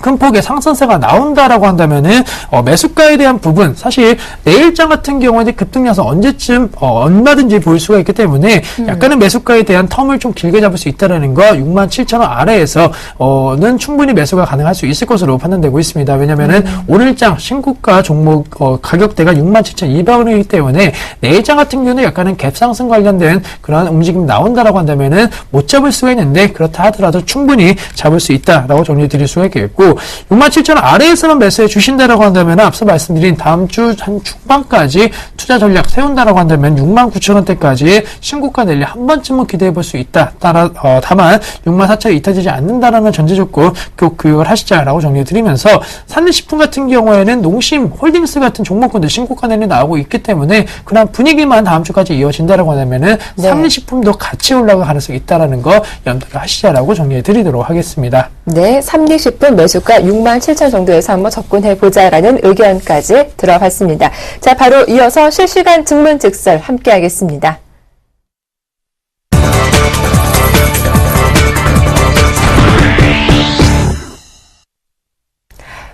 큰 폭의 상승세가 나온다라고 한다면은 매수가에 대한 부분 사실 내일장 같은 경우에는 급등 양상 언제쯤 얼마든지 보일 수가 있기 때문에 약간은 매수가에 대한 텀을 좀 길게 잡을 수 있다라는 거 67,000원 아래에서는 충분히 매수가 가능할 수 있을 것으로 판단되고 있습니다. 왜냐면은 오늘장 신고가 종목 가격대가 67,200원이기 때문에 내일장 같은 경우는 약간은 갭 상승 관련된 그런 움직임이 나온다라고 한다면은 못 잡을 수가 있는데 그렇다 하더라도 충분히 잡을 수 있다라고 정리드릴 수가 있겠고 67,000원 아래에서만 매수해 주신다라고 한다면 앞서 말씀드린 다음 주 한 중반까지 투자 전략 세운다라고 한다면 69,000원대까지 신고가 내리 한 번쯤은 기대해 볼 수 있다. 다만 64,000이 이탈되지 않는다라는 전제 조건 꼭 교육을 하시자라고 정리해 드리면서 삼리식품 같은 경우에는 농심, 홀딩스 같은 종목군들 신고가 내리 나오고 있기 때문에 그런 분위기만 다음 주까지 이어진다라고 하면은 삼리식품도 같이 올라갈 가능성이 있다라는 거 염두를 하시자라고 정리해 드리도록 하겠습니다. 네, 삼리식품 매수가 67,000 정도에서 한번 접근해보자라는 의견까지 들어봤습니다. 자, 바로 이어서 실시간 증문즉설 함께하겠습니다.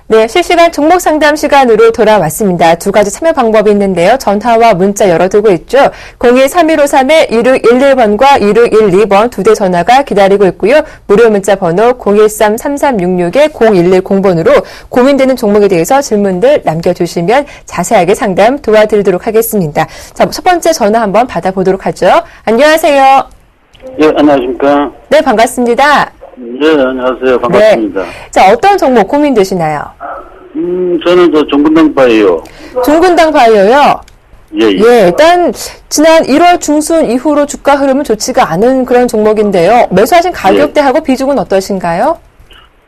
네, 실시간 종목 상담 시간으로 돌아왔습니다. 두 가지 참여 방법이 있는데요. 전화와 문자 열어두고 있죠. 02-3154-1611번과 1612번 두 대 전화가 기다리고 있고요. 무료 문자 번호 013-3366-0110번으로 고민되는 종목에 대해서 질문들 남겨주시면 자세하게 상담 도와드리도록 하겠습니다. 자, 첫 번째 전화 한번 받아보도록 하죠. 안녕하세요. 예, 안녕하십니까. 네, 반갑습니다. 네, 안녕하세요. 반갑습니다. 네. 자, 어떤 종목 고민되시나요? 저는 종근당바예요. 종근당 바이오요? 예, 예. 예, 일단 지난 1월 중순 이후로 주가 흐름은 좋지가 않은 그런 종목인데요. 매수하신 가격대하고 비중은 어떠신가요?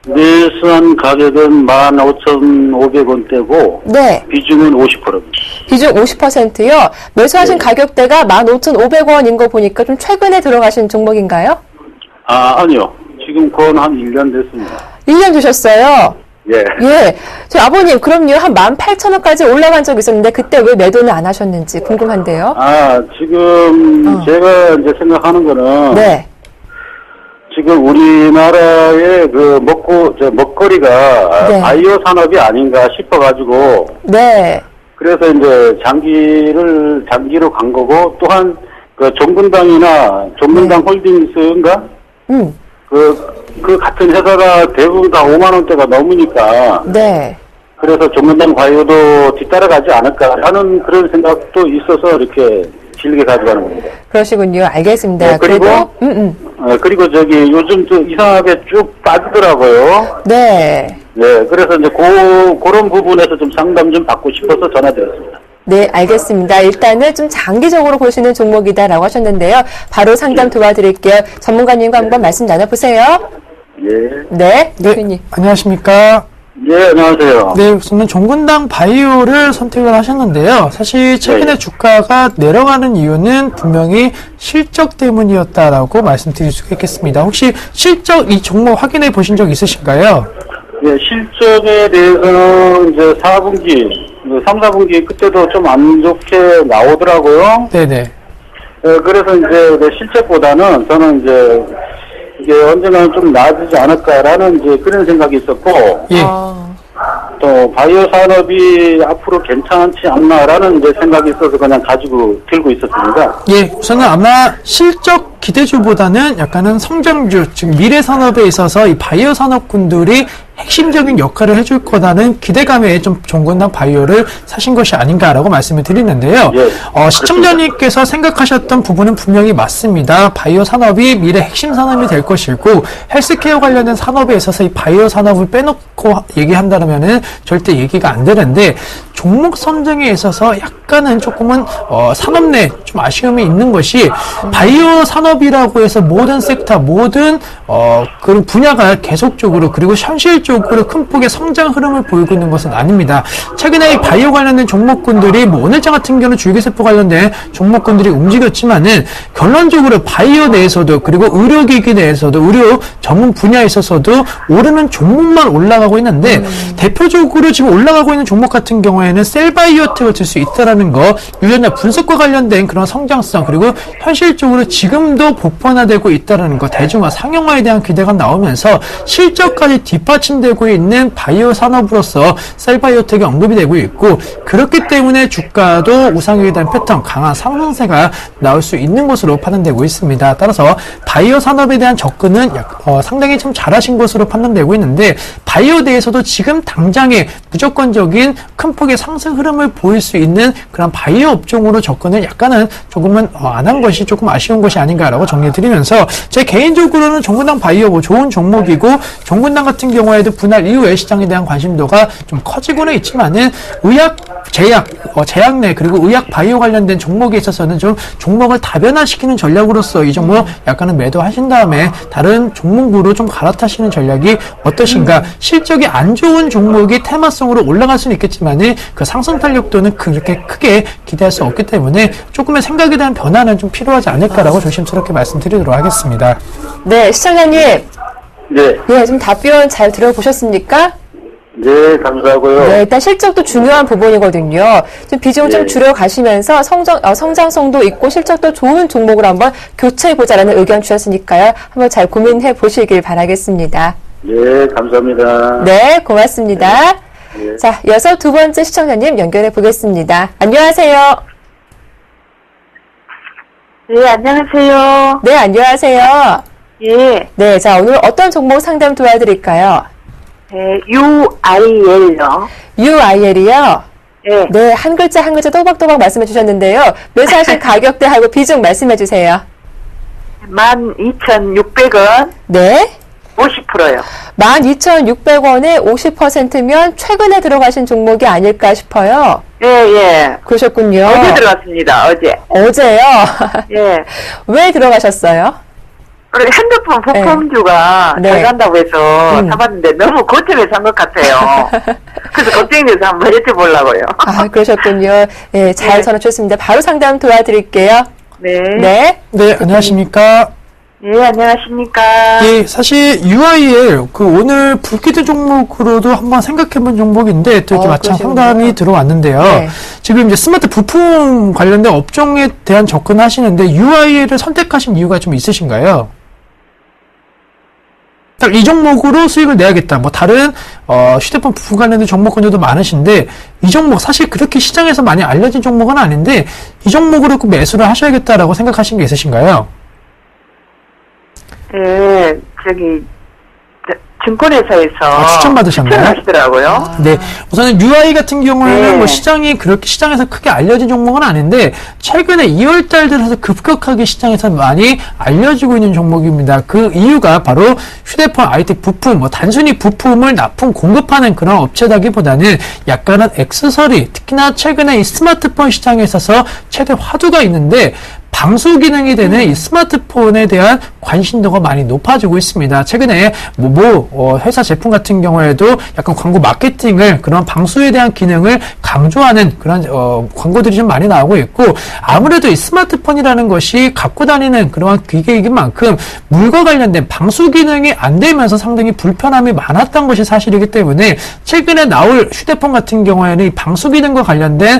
매수한 가격은 15,500원대고, 네. 비중은 50%입니다. 비중 50%요. 매수하신 네. 가격대가 15,500원인 거 보니까 좀 최근에 들어가신 종목인가요? 아니요. 지금 건 한 1년 됐습니다. 1년 주셨어요. 예. 예. 저 아버님, 그럼요. 한 18,000원까지 올라간 적이 있었는데 그때 왜 매도는 안 하셨는지 궁금한데요. 지금 제가 이제 생각하는 거는, 네. 지금 우리나라의 먹거리가 네. 바이오 산업이 아닌가 싶어가지고, 네. 그래서 이제 장기로 간 거고, 또한 종근당이나 종근당 홀딩스인가? 그 같은 회사가 대부분 다 5만원대가 넘으니까. 네. 그래서 종근당 바이오도 뒤따라가지 않을까 하는 그런 생각도 있어서 이렇게 길게 가져가는 겁니다. 그러시군요. 알겠습니다. 네, 그리고, 그리고 요즘 좀 이상하게 쭉 빠지더라고요. 네. 네, 그래서 이제 그런 부분에서 좀 상담 좀 받고 싶어서 전화드렸습니다. 네, 알겠습니다. 일단은 좀 장기적으로 보시는 종목이다라고 하셨는데요. 바로 상담 도와드릴게요. 전문가님과 한번 말씀 나눠보세요. 예. 네, 네, 대표님. 안녕하십니까. 예, 안녕하세요. 네, 우선은 종근당 바이오를 선택을 하셨는데요. 사실 최근에 네. 주가가 내려가는 이유는 분명히 실적 때문이었다라고 말씀드릴 수가 있겠습니다. 혹시 실적 이 종목 확인해 보신 적 있으신가요? 예, 실적에 대해서는 이제 4분기, 3, 4분기 그때도 좀 안 좋게 나오더라고요. 네네. 그래서 이제 그 실적보다는 저는 이제 이게 언젠가는 좀 나아지지 않을까라는 이제 그런 생각이 있었고, 예. 또 바이오 산업이 앞으로 괜찮지 않나라는 이제 생각이 있어서 그냥 가지고 들고 있었습니다. 예, 우선은 아마 실적 기대주보다는 약간은 성장주, 즉 미래 산업에 있어서 이 바이오 산업군들이 핵심적인 역할을 해줄 거라는 기대감에 좀 종근당 바이오를 사신 것이 아닌가라고 말씀을 드리는데요. 예, 시청자님께서 생각하셨던 부분은 분명히 맞습니다. 바이오 산업이 미래 핵심 산업이 될 것이고 헬스케어 관련된 산업에 있어서 이 바이오 산업을 빼놓고 얘기한다면은 절대 얘기가 안 되는데 종목 선정에 있어서 약간은 조금은 산업 내 좀 아쉬움이 있는 것이 바이오 산업이라고 해서 모든 섹터, 모든 그런 분야가 계속적으로 그리고 현실적으로 큰 폭의 성장 흐름을 보이고 있는 것은 아닙니다. 최근에 이 바이오 관련된 종목군들이 뭐 오늘자 같은 경우는 줄기세포 관련된 종목군들이 움직였지만은 결론적으로 바이오 내에서도 그리고 의료기기 내에서도 의료 전문 분야에 있어서도 오르는 종목만 올라가고 있는데 대표적으로 지금 올라가고 있는 종목 같은 경우에는 셀바이오텍을 들 수 있다라는 거, 유전자 분석과 관련된 그런 성장성 그리고 현실적으로 지금도 보편화되고 있다라는 거, 대중화, 상용화에 대한 기대가 나오면서 실적까지 뒷받침되고 있는 바이오 산업으로서 셀바이오텍이 언급이 되고 있고 그렇기 때문에 주가도 우상향에 대한 패턴, 강한 상승세가 나올 수 있는 것으로 판단되고 있습니다. 따라서 바이오 산업에 대한 접근은 상당히 좀 잘하신 것으로 판단되고 있는데 바이오 대에서도 지금 당장에 무조건적인 큰 폭의 상승 흐름을 보일 수 있는 그런 바이오 업종으로 접근을 약간은 조금은 안 한 것이 조금 아쉬운 것이 아닌가라고 정리해드리면서 제 개인적으로는 종근당 바이오 뭐 좋은 종목이고 종근당 같은 경우에도 분할 이후에 시장에 대한 관심도가 좀 커지고는 있지만은 의약, 제약 내 그리고 의약 바이오 관련된 종목에 있어서는 좀 종목을 다변화시키는 전략으로서 이 종목 약간은 매도하신 다음에 다른 종목으로 좀 갈아타시는 전략이 어떠신가? 실적이 안 좋은 종목이 테마성으로 올라갈 수는 있겠지만은 그 상승 탄력도는 그렇게 크게 기대할 수 없기 때문에 조금의 생각에 대한 변화는 좀 필요하지 않을까라고 조심스럽게 말씀드리도록 하겠습니다. 네, 시청자님. 네, 네, 좀 답변 잘 들어보셨습니까? 네, 감사하고요. 네, 일단 실적도 중요한 부분이거든요. 좀 비중 좀 네. 줄여가시면서 성장성도 있고 실적도 좋은 종목으로 한번 교체해보자라는 의견 주셨으니까요. 한번 잘 고민해 보시길 바라겠습니다. 예, 감사합니다. 네, 고맙습니다. 네. 자, 이어서 두 번째 시청자님 연결해 보겠습니다. 안녕하세요. 네, 안녕하세요. 네, 안녕하세요. 예, 네, 자, 오늘 어떤 종목 상담 도와드릴까요? 네, UIL요. UIL이요? 예, 네, 한 글자 한 글자 또박또박 말씀해 주셨는데요. 매수하신 가격대하고 비중 말씀해 주세요. 12,600원, 네. 50%요. 12,600원에 50%면 최근에 들어가신 종목이 아닐까 싶어요. 예, 예. 그러셨군요. 어제 들어갔습니다, 어제. 어제요? 예. 왜 들어가셨어요? 그리고 핸드폰 부품주가 네. 잘 간다고 해서 음. 사봤는데 너무 고점에 산 것 같아요. 그래서 걱정이 돼서 한번 여쭤보려고요. 아, 그러셨군요. 네, 잘 네. 전화 주셨습니다. 바로 상담 도와드릴게요. 네. 네. 네, 안녕하십니까? 예, 안녕하십니까. 예, 사실 UIL 오늘 불키드 종목으로도 한번 생각해본 종목인데 또 이렇게 마침 그러시군요. 상담이 들어왔는데요. 네. 지금 이제 스마트 부품 관련된 업종에 대한 접근하시는데 UIL을 선택하신 이유가 좀 있으신가요? 딱 이 종목으로 수익을 내야겠다. 뭐 다른 휴대폰 부품 관련된 종목군들도 많으신데 이 종목 사실 그렇게 시장에서 많이 알려진 종목은 아닌데 이 종목으로 꼭 매수를 하셔야겠다라고 생각하신 게 있으신가요? 예, 증권회사에서 추천받으셨나요? 추천하시더라고요. 네, 우선은 UI 같은 경우에는 네. 뭐 시장이 그렇게 시장에서 크게 알려진 종목은 아닌데 최근에 2월달 들어서 급격하게 시장에서 많이 알려지고 있는 종목입니다. 그 이유가 바로 휴대폰 IT 부품, 뭐 단순히 부품을 납품 공급하는 그런 업체다기보다는 약간은 액세서리, 특히나 최근에 이 스마트폰 시장에 있어서 최대 화두가 있는데 방수 기능이 되는 이 스마트폰에 대한 관심도가 많이 높아지고 있습니다. 최근에 회사 제품 같은 경우에도 약간 광고 마케팅을 그런 방수에 대한 기능을 강조하는 그런 광고들이 좀 많이 나오고 있고 아무래도 이 스마트폰이라는 것이 갖고 다니는 그러한 기계이긴 만큼 물과 관련된 방수 기능이 안 되면서 상당히 불편함이 많았던 것이 사실이기 때문에 최근에 나올 휴대폰 같은 경우에는 이 방수 기능과 관련된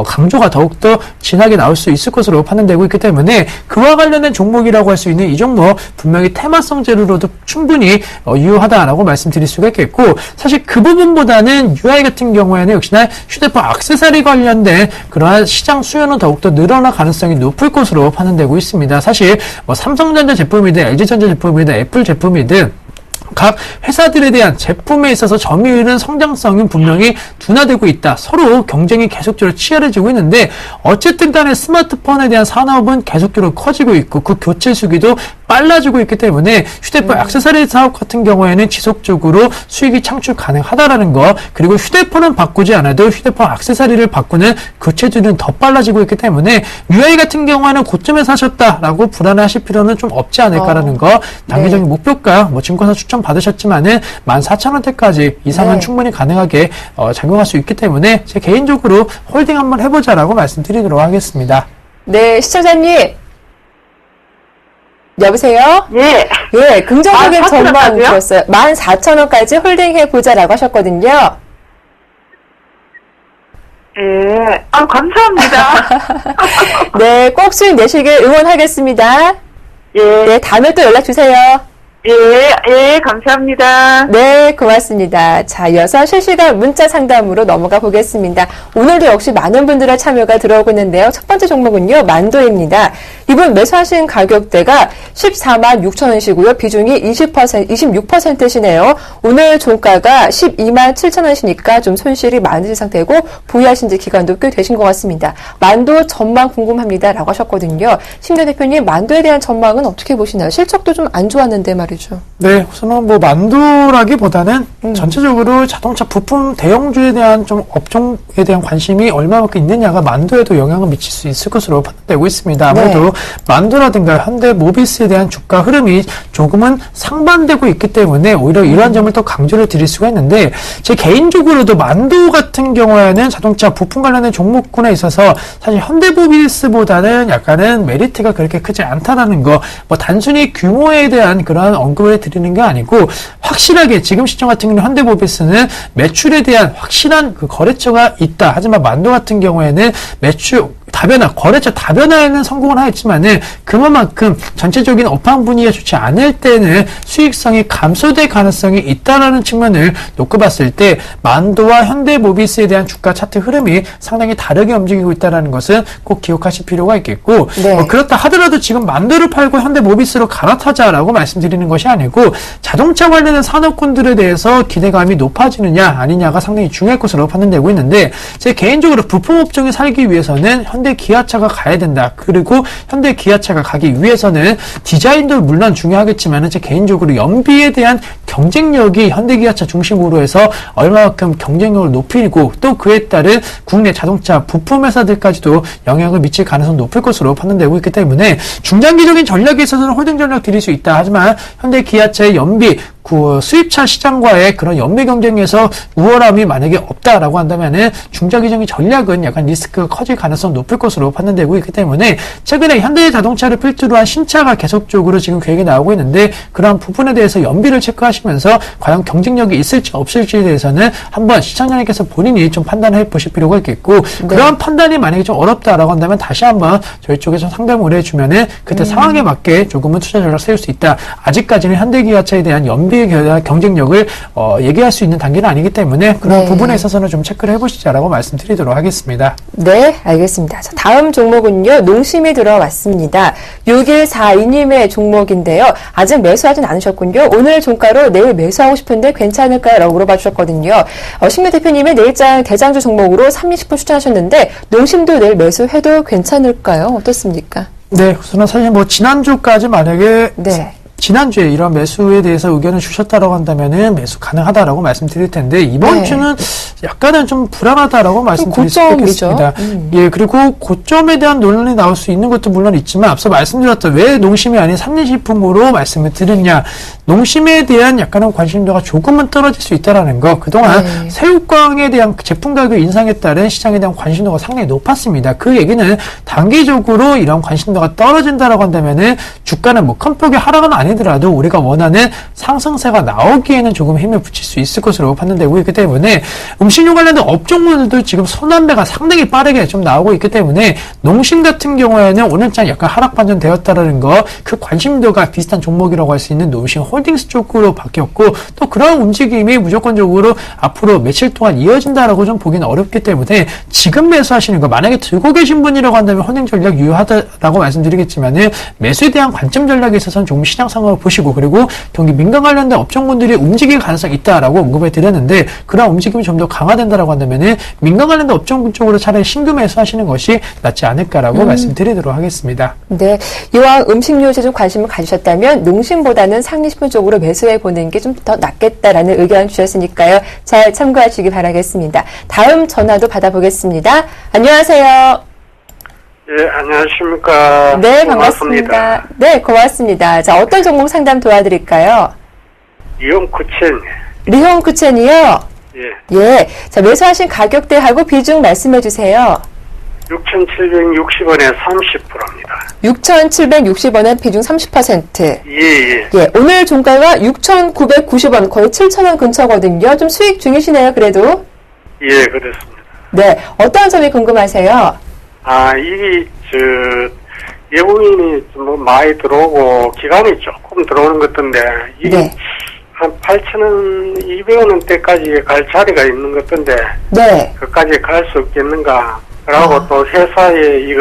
강조가 더욱더 진하게 나올 수 있을 것으로 판단되고 있기 때문에 그와 관련된 종목이라고 할 수 있는 이 종목 분명히 테마성 재료로도 충분히 유효하다라고 말씀드릴 수가 있겠고 사실 그 부분보다는 UI 같은 경우에는 역시나 휴대폰 액세서리 관련된 그러한 시장 수요는 더욱더 늘어날 가능성이 높을 것으로 판단되고 있습니다. 사실 삼성전자 제품이든 LG전자 제품이든 애플 제품이든 각 회사들에 대한 제품에 있어서 점유율은 성장성은 분명히 둔화되고 있다. 서로 경쟁이 계속적으로 치열해지고 있는데 어쨌든 간에 스마트폰에 대한 산업은 계속적으로 커지고 있고 그 교체 수기도 빨라지고 있기 때문에 휴대폰 액세서리 사업 같은 경우에는 지속적으로 수익이 창출 가능하다라는 거 그리고 휴대폰은 바꾸지 않아도 휴대폰 액세서리를 바꾸는 교체들은 더 빨라지고 있기 때문에 UI 같은 경우에는 고점에 사셨다라고 불안해하실 필요는 좀 없지 않을까라는 거 단기적인 네. 목표가 증권사 추천 받으셨지만은 14,000원대까지 이상은 네. 충분히 가능하게 작용할 수 있기 때문에 제 개인적으로 홀딩 한번 해보자라고 말씀드리도록 하겠습니다. 네, 시청자님. 여보세요? 예. 예, 긍정적인 14,000원 전망 까지요? 들었어요. 14,000원까지 홀딩해보자라고 하셨거든요. 예. 감사합니다. 네, 꼭 수익 내시길 응원하겠습니다. 예. 네, 다음에 또 연락주세요. 예, 감사합니다. 네, 고맙습니다. 자, 이어서 실시간 문자 상담으로 넘어가 보겠습니다. 오늘도 역시 많은 분들의 참여가 들어오고 있는데요. 첫 번째 종목은요, 만도입니다. 이분 매수하신 가격대가 14만 6천 원이시고요. 비중이 26%시네요. 오늘 종가가 12만 7천 원이시니까 좀 손실이 많으신 상태고 보유하신 지 기간도 꽤 되신 것 같습니다. 만도 전망 궁금합니다. 라고 하셨거든요. 심대 대표님, 만도에 대한 전망은 어떻게 보시나요? 실적도 좀 안 좋았는데 말이죠. 네, 우선은 만도라기보다는 전체적으로 자동차 부품 대형주에 대한 좀 업종에 대한 관심이 얼마만큼 있느냐가 만도에도 영향을 미칠 수 있을 것으로 판단되고 있습니다. 아무래도 네. 만도라든가 현대모비스에 대한 주가 흐름이 조금은 상반되고 있기 때문에 오히려 이러한 점을 더 강조를 드릴 수가 있는데 제 개인적으로도 만도 같은 경우에는 자동차 부품 관련된 종목군에 있어서 사실 현대모비스보다는 약간은 메리트가 그렇게 크지 않다라는 거 단순히 규모에 대한 그런 언급을 드리는 게 아니고 확실하게 지금 시점 같은 경우는 현대모비스는 매출에 대한 확실한 그 거래처가 있다. 하지만 만도 같은 경우에는 매출 거래처 다변화에는 성공을 하였지만은 그만큼 전체적인 업황 분위기가 좋지 않을 때는 수익성이 감소될 가능성이 있다라는 측면을 놓고 봤을 때 만도와 현대모비스에 대한 주가 차트 흐름이 상당히 다르게 움직이고 있다는 것은 꼭 기억하실 필요가 있겠고 네. 그렇다 하더라도 지금 만도를 팔고 현대모비스로 갈아타자라고 말씀드리는 것이 아니고 자동차 관련된 산업군들에 대해서 기대감이 높아지느냐 아니냐가 상당히 중요할 것으로 판단되고 있는데 제 개인적으로 부품 업종에 살기 위해서는 현대 기아차가 가야 된다. 그리고 현대 기아차가 가기 위해서는 디자인도 물론 중요하겠지만 제 개인적으로 연비에 대한 경쟁력이 현대 기아차 중심으로 해서 얼마만큼 경쟁력을 높이고 또 그에 따른 국내 자동차 부품 회사들까지도 영향을 미칠 가능성이 높을 것으로 판단되고 있기 때문에 중장기적인 전략에 있어서는 홀딩 전략 드릴 수 있다. 하지만 현대 기아차의 연비 수입차 시장과의 그런 연계 경쟁에서 우월함이 만약에 없다라고 한다면은 중장기적인 전략은 약간 리스크가 커질 가능성이 높을 것으로 판단되고 있기 때문에 최근에 현대자동차를 필두로 한 신차가 계속적으로 지금 계획이 나오고 있는데 그러한 부분에 대해서 연비를 체크하시면서 과연 경쟁력이 있을지 없을지에 대해서는 한번 시청자님께서 본인이 좀 판단해 보실 필요가 있겠고 그러한 판단이 만약에 좀 어렵다라고 한다면 다시 한번 저희 쪽에서 상담을 해주면은 그때 상황에 맞게 조금은 투자 전략 세울 수 있다. 아직까지는 현대기아차에 대한 연비 우리의 경쟁력을 얘기할 수 있는 단계는 아니기 때문에 그런 네. 부분에 있어서는 좀 체크를 해보시자라고 말씀드리도록 하겠습니다. 네, 알겠습니다. 자, 다음 종목은요, 농심이 들어왔습니다. 6142님의 종목인데요. 아직 매수하진 않으셨군요. 오늘 종가로 내일 매수하고 싶은데 괜찮을까요? 라고 물어봐 주셨거든요. 신규 대표님의 내일장 대장주 종목으로 30% 추천하셨는데, 농심도 내일 매수해도 괜찮을까요? 어떻습니까? 네, 우선은 사실 뭐 지난주까지 만약에 네. 지난주에 이런 매수에 대해서 의견을 주셨다라고 한다면은 매수 가능하다라고 말씀드릴 텐데 이번 네. 주는 약간은 좀 불안하다라고 말씀드릴 수 고점이죠. 있겠습니다. 예, 그리고 고점에 대한 논란이 나올 수 있는 것도 물론 있지만 앞서 말씀드렸던 왜 농심이 아닌 삼리식품으로 말씀을 드렸냐. 농심에 대한 약간은 관심도가 조금은 떨어질 수 있다라는 거. 그동안 네. 새우깡에 대한 제품 가격 인상에 따른 시장에 대한 관심도가 상당히 높았습니다. 그 얘기는 단기적으로 이런 관심도가 떨어진다라고 한다면은 주가는 뭐 큰 폭의 하락은 아니더라도 우리가 원하는 상승세가 나오기에는 조금 힘을 붙일 수 있을 것으로 판단되고 있기 때문에 음식료 관련된 업종들도 지금 선환매가 상당히 빠르게 좀 나오고 있기 때문에 농심 같은 경우에는 오늘장 약간 하락 반전되었다라는 거, 그 관심도가 비슷한 종목이라고 할 수 있는 농심 홀딩스 쪽으로 바뀌었고 또 그런 움직임이 무조건적으로 앞으로 며칠 동안 이어진다라고 좀 보기는 어렵기 때문에 지금 매수하시는 거 만약에 들고 계신 분이라고 한다면 홀딩 전략 유효하다라고 말씀드리겠지만은 매수에 대한 관점 전략에 있어서는 조금 시장 상황을 보시고 그리고 경기 민감 관련된 업종군들이 움직일 가능성이 있다라고 언급해 드렸는데 그런 움직임이 좀 더 강화된다라고 한다면은 민감 관련된 업종군 쪽으로 차라리 신규 매수하시는 것이 낫지 않을까라고 말씀드리도록 하겠습니다. 네. 이왕 음식료에 좀 관심을 가지셨다면 농심보다는 상리식품 쪽으로 매수해 보는 게 좀 더 낫겠다라는 의견 주셨으니까요. 잘 참고하시기 바라겠습니다. 다음 전화도 받아보겠습니다. 안녕하세요. 예, 안녕하십니까. 네, 고맙습니다. 반갑습니다. 네, 고맙습니다. 자, 어떤 종목 상담 도와드릴까요? 이용쿠첸. 리홍쿠첸이요? 예, 예. 자, 매수하신 가격대하고 비중 말씀해 주세요. 6,760원에 30%입니다. 6,760원은 비중 30%. 예, 예. 예, 오늘 종가가 6,990원, 거의 7,000원 근처거든요. 좀 수익 중이시네요, 그래도. 예, 그렇습니다. 네, 어떤 점이 궁금하세요? 이게, 예고인이 좀 많이 들어오고, 기간이 조금 들어오는 것 같은데, 이게 네. 한 8,000원, 200원대까지 갈 자리가 있는 것 같은데, 네. 그까지 갈 수 없겠는가. 그리고 또 회사의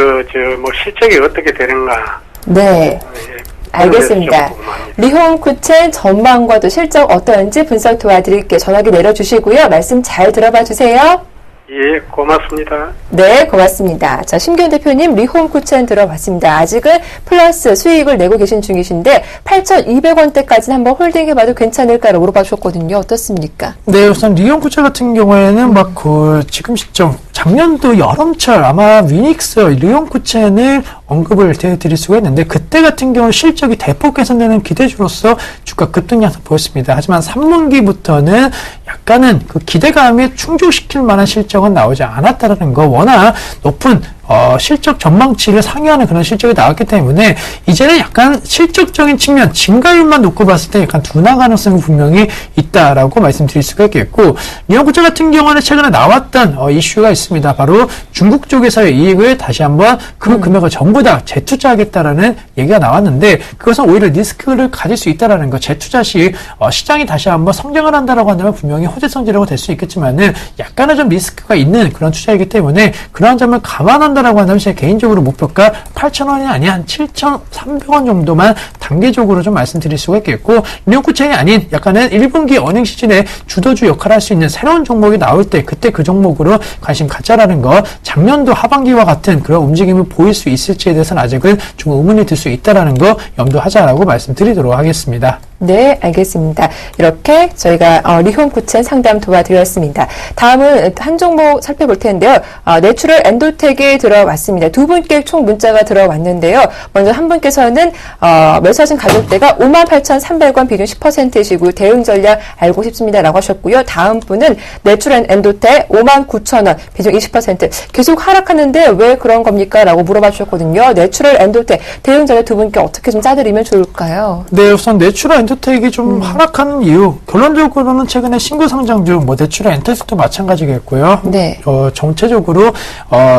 실적이 어떻게 되는가. 네. 예, 알겠습니다. 그런 데서 좀 궁금합니다. 리홍쿠첸 전망과 또 실적 어떠한지 분석 도와드릴게요. 전화기 내려주시고요. 말씀 잘 들어봐 주세요. 예, 고맙습니다. 네, 고맙습니다. 자, 심기현 대표님 리홈쿠첸 들어봤습니다. 아직은 플러스 수익을 내고 계신 중이신데 8,200원대까지는 한번 홀딩해봐도 괜찮을까라고 물어봐 주셨거든요. 어떻습니까? 네, 우선 리온쿠체 같은 경우에는 막 지금 시점 작년도 여름철 아마 위닉스 리온쿠첸을 언급을 드릴 수가 있는데 그때 같은 경우 실적이 대폭 개선되는 기대주로서 주가 급등 양상 보였습니다. 하지만 3분기부터는 약간은 그 기대감에 충족시킬 만한 실적은 나오지 않았다라는 거, 워낙 높은 실적 전망치를 상회하는 그런 실적이 나왔기 때문에 이제는 약간 실적적인 측면 증가율만 놓고 봤을 때 약간 둔화 가능성이 분명히 있다라고 말씀드릴 수가 있겠고, 리온쿠체 같은 경우는 최근에 나왔던 이슈가 있습니다. 바로 중국 쪽에서의 이익을 다시 한번 그 금액을 전부 다 재투자하겠다라는 얘기가 나왔는데 그것은 오히려 리스크를 가질 수 있다라는 거. 재투자 시 시장이 다시 한번 성장을 한다라고 한다면 분명히 호재성지라고 될 수 있겠지만은 약간은 좀 리스크가 있는 그런 투자이기 때문에 그러한 점을 감안한다라고 한다면 제 개인적으로 목표가 8,000원이 아닌 한 7,300원 정도만 단계적으로 좀 말씀드릴 수가 있겠고, 리온쿠첸이 아닌 약간은 1분기 어닝 시즌에 주도주 역할을 할 수 있는 새로운 종목이 나올 때 그때 그 종목으로 관심 갖자라는 거, 작년도 하반기와 같은 그런 움직임을 보일 수 있을지에 대해서는 아직은 좀 의문이 들 수 있다라는 거 염두하자라고 말씀드리도록 하겠습니다. 네, 알겠습니다. 이렇게 저희가 리홈쿠첸 상담 도와드렸습니다. 다음은 한 종목 살펴볼 텐데요. 내추럴 엔도텍이 들어왔습니다. 두 분께 총 문자가 들어왔는데요. 먼저 한 분께서는 매수하신 가격대가 58,300원 비중 10%이시고 대응 전략 알고 싶습니다라고 하셨고요. 다음 분은 내추럴 엔도텍 59,000원 비중 20% 계속 하락하는데 왜 그런 겁니까? 라고 물어봐 주셨거든요. 내추럴 엔도텍 대응 전략 두 분께 어떻게 좀 짜드리면 좋을까요? 네, 우선 내추럴 엔도텍이 좀 하락하는 이유, 결론적으로는 최근에 신규 상장주, 대출의 엔터스도 마찬가지겠고요. 네. 전체적으로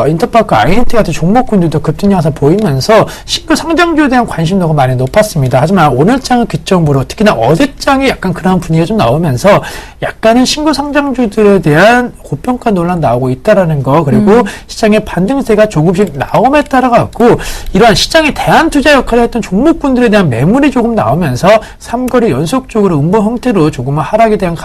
인터파크, INT 같은 종목군들도 급등 양상 보이면서 신규 상장주에 대한 관심도가 많이 높았습니다. 하지만 오늘 장을 기점으로 특히나 어제 장에 약간 그런 분위기가 좀 나오면서 약간은 신규 상장주들에 대한 고평가 논란 나오고 있다라는 거, 그리고 시장의 반등세가 조금씩 나옴에 따라 갖고 이러한 시장의 대안 투자 역할을 했던 종목군들에 대한 매물이 조금 나오면서 3거래 연속적으로 음봉 형태로 조금은 하락에 대한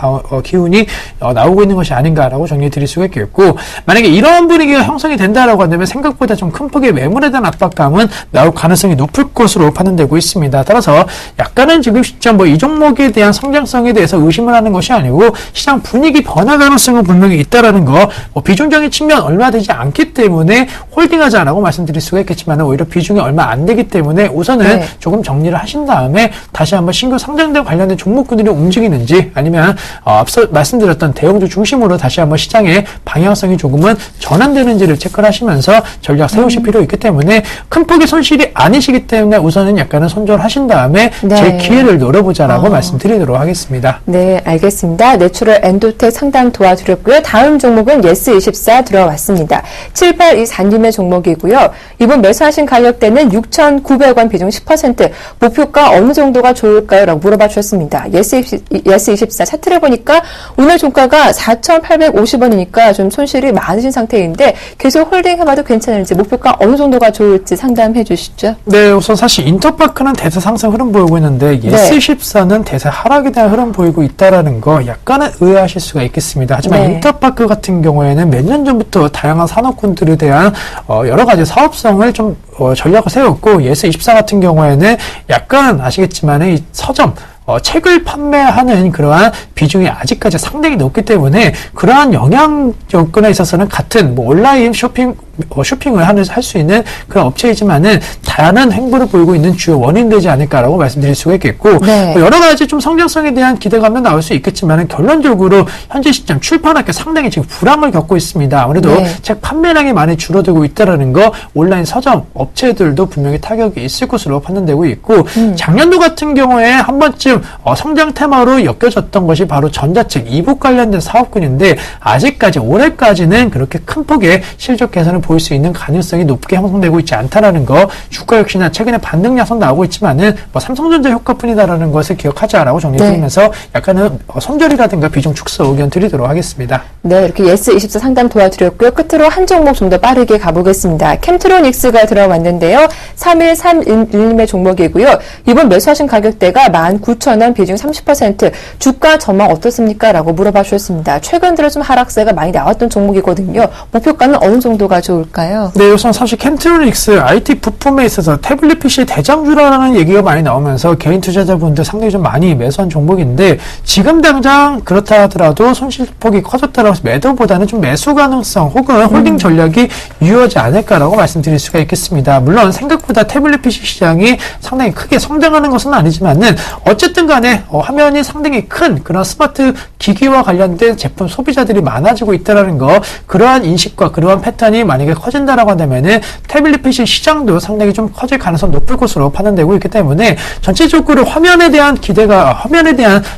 기운이 나오고 있는 것이 아닌가라고 정리해 드릴 수가 있겠고, 만약에 이러한 분위기가 형성이 된다라고 한다면 생각보다 좀 큰 폭의 매물에 대한 압박감은 나올 가능성이 높을 것으로 판단되고 있습니다. 따라서 약간은 지금 시점 이 종목에 대한 성장성에 대해서 의심을 하는 것이 아니고 시장 분위기 변화 가능성은 분명히 있다라는 거, 비중적인 측면 얼마 되지 않기 때문에 홀딩하자라고 말씀드릴 수가 있겠지만 오히려 비중이 얼마 안 되기 때문에 우선은 네. 조금 정리를 하신 다음에 다시 한번 신규 상장된 관련된 종목군들이 움직이는지, 아니면 앞서 말씀드렸던 대형주 중심으로 다시 한번 시장의 방향성이 조금은 전환되는지를 체크를 하시면서 전략 세우실 필요 있기 때문에 큰 폭의 손실이 아니시기 때문에 우선은 약간은 손절하신 다음에 네. 제 기회를 노려보자라고 말씀드리도록 하겠습니다. 네, 알겠습니다. 내추럴 엔도텍 상담 도와드렸고요. 다음 종목은 예스24 들어왔습니다. 7824님의 종목이고요. 이번 매수하신 가격대는 6,900원, 비중 10%, 목표가 어느 정도가 좋을까요? 라고 물어봐 주셨습니다. 예스24 차트를 보니까 오늘 종가가 4,850원이니까 좀 손실이 많으신 상태인데 계속 홀딩 해봐도 괜찮을지, 목표가 어느 정도가 좋을지 상담해 주시죠. 네, 우선 사실 인터파크는 대세 상승 흐름 보이고 있는데 예스24는 대세 하락에 대한 흐름 보이고 있다라는 거 약간은 의아하실 수가 있겠습니다. 하지만 네. 인터파크 같은 경우에는 몇 년 전부터 다양한 산업군들에 대한 여러 가지 사업성을 좀 전략을 세웠고, 예스24 같은 경우에는 약간 아시겠지만 이 서점 책을 판매하는 그러한 비중이 아직까지 상당히 높기 때문에 그러한 영향 접근에 있어서는 같은 온라인 쇼핑을 할 수 있는 그런 업체이지만은 다양한 행보를 보이고 있는 주요 원인 되지 않을까라고 말씀드릴 수가 있겠고, 네. 여러 가지 좀 성장성에 대한 기대감은 나올 수 있겠지만은 결론적으로 현재 시점 출판학교 상당히 지금 불황을 겪고 있습니다. 아무래도 네. 책 판매량이 많이 줄어들고 있다라는 거, 온라인 서점 업체들도 분명히 타격이 있을 것으로 판단되고 있고, 작년도 같은 경우에 한 번쯤 성장 테마로 엮여졌던 것이 바로 전자책, 이북 관련된 사업군인데 아직까지 올해까지는 그렇게 큰 폭의 실적 개선을 보일 수 있는 가능성이 높게 형성되고 있지 않다라는 거, 주가 역시나 최근에 반등 양상 나오고 있지만은 삼성전자 효과뿐이다라는 것을 기억하자라고 정리드리면서 약간은 손절이라든가 비중 축소 의견 드리도록 하겠습니다. 네, 이렇게 예스24 상담 도와드렸고요. 끝으로 한 종목 좀 더 빠르게 가보겠습니다. 캠트로닉스가 들어왔는데요. 3131님의 종목이고요. 이번 매수하신 가격대가 19,000원, 비중 30%, 주가 전망 어떻습니까? 라고 물어봐 주셨습니다. 최근 들어 좀 하락세가 많이 나왔던 종목이거든요. 목표가는 어느 정도가 좋을까요? 네, 우선 사실 캠트로닉스 IT 부품에 있어서 태블릿 PC 대장주라는 얘기가 많이 나오면서 개인 투자자분들 상당히 좀 많이 매수한 종목인데, 지금 당장 그렇다 하더라도 손실폭이 커졌다라고 해서 매도보다는 좀 매수 가능성 혹은 홀딩 전략이 유효하지 않을까라고 말씀드릴 수가 있겠습니다. 물론 생각보다 태블릿 PC 시장이 상당히 크게 성장하는 것은 아니지만은 어쨌든 간에 화면이 상당히 큰 그런 스마트 기기와 관련된 제품 소비자들이 많아지고 있다는 거, 그러한 인식과 그러한 패턴이 만약에 커진다라고 한다면은 태블릿 PC 시장도 상당히 좀 커질 가능성이 높을 것으로 판단되고 있기 때문에 전체적으로 화면에 대한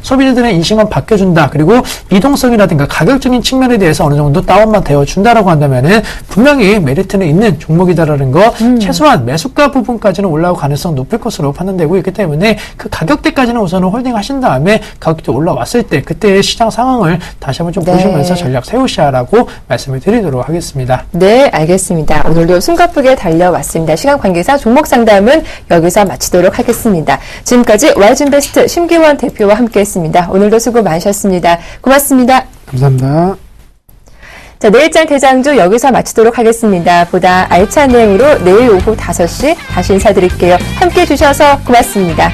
소비자들의 인식만 바뀌어준다, 그리고 이동성이라든가 가격적인 측면에 대해서 어느 정도 다운만 되어준다라고 한다면은 분명히 메리트는 있는 종목이다라는 거, 최소한 매수가 부분까지는 올라올 가능성 높을 것으로 판단되고 있기 때문에 그 가격대까지는 우선은 홀딩 하신 다음에 가격대 올라왔을 때 그때의 시장 상황을 다시 한번 좀 보시면서 전략 세우시라고 말씀을 드리도록 하겠습니다. 네, 알겠습니다. 오늘도 숨가쁘게 달려왔습니다. 시간 관계상 종목 상담은 여기서 마치도록 하겠습니다. 지금까지 와이즈인베스트 심기원 대표와 함께했습니다. 오늘도 수고 많으셨습니다. 고맙습니다. 감사합니다. 자, 내일장 대장주 여기서 마치도록 하겠습니다. 보다 알찬 내용으로 내일 오후 5시 다시 인사드릴게요. 함께해 주셔서 고맙습니다.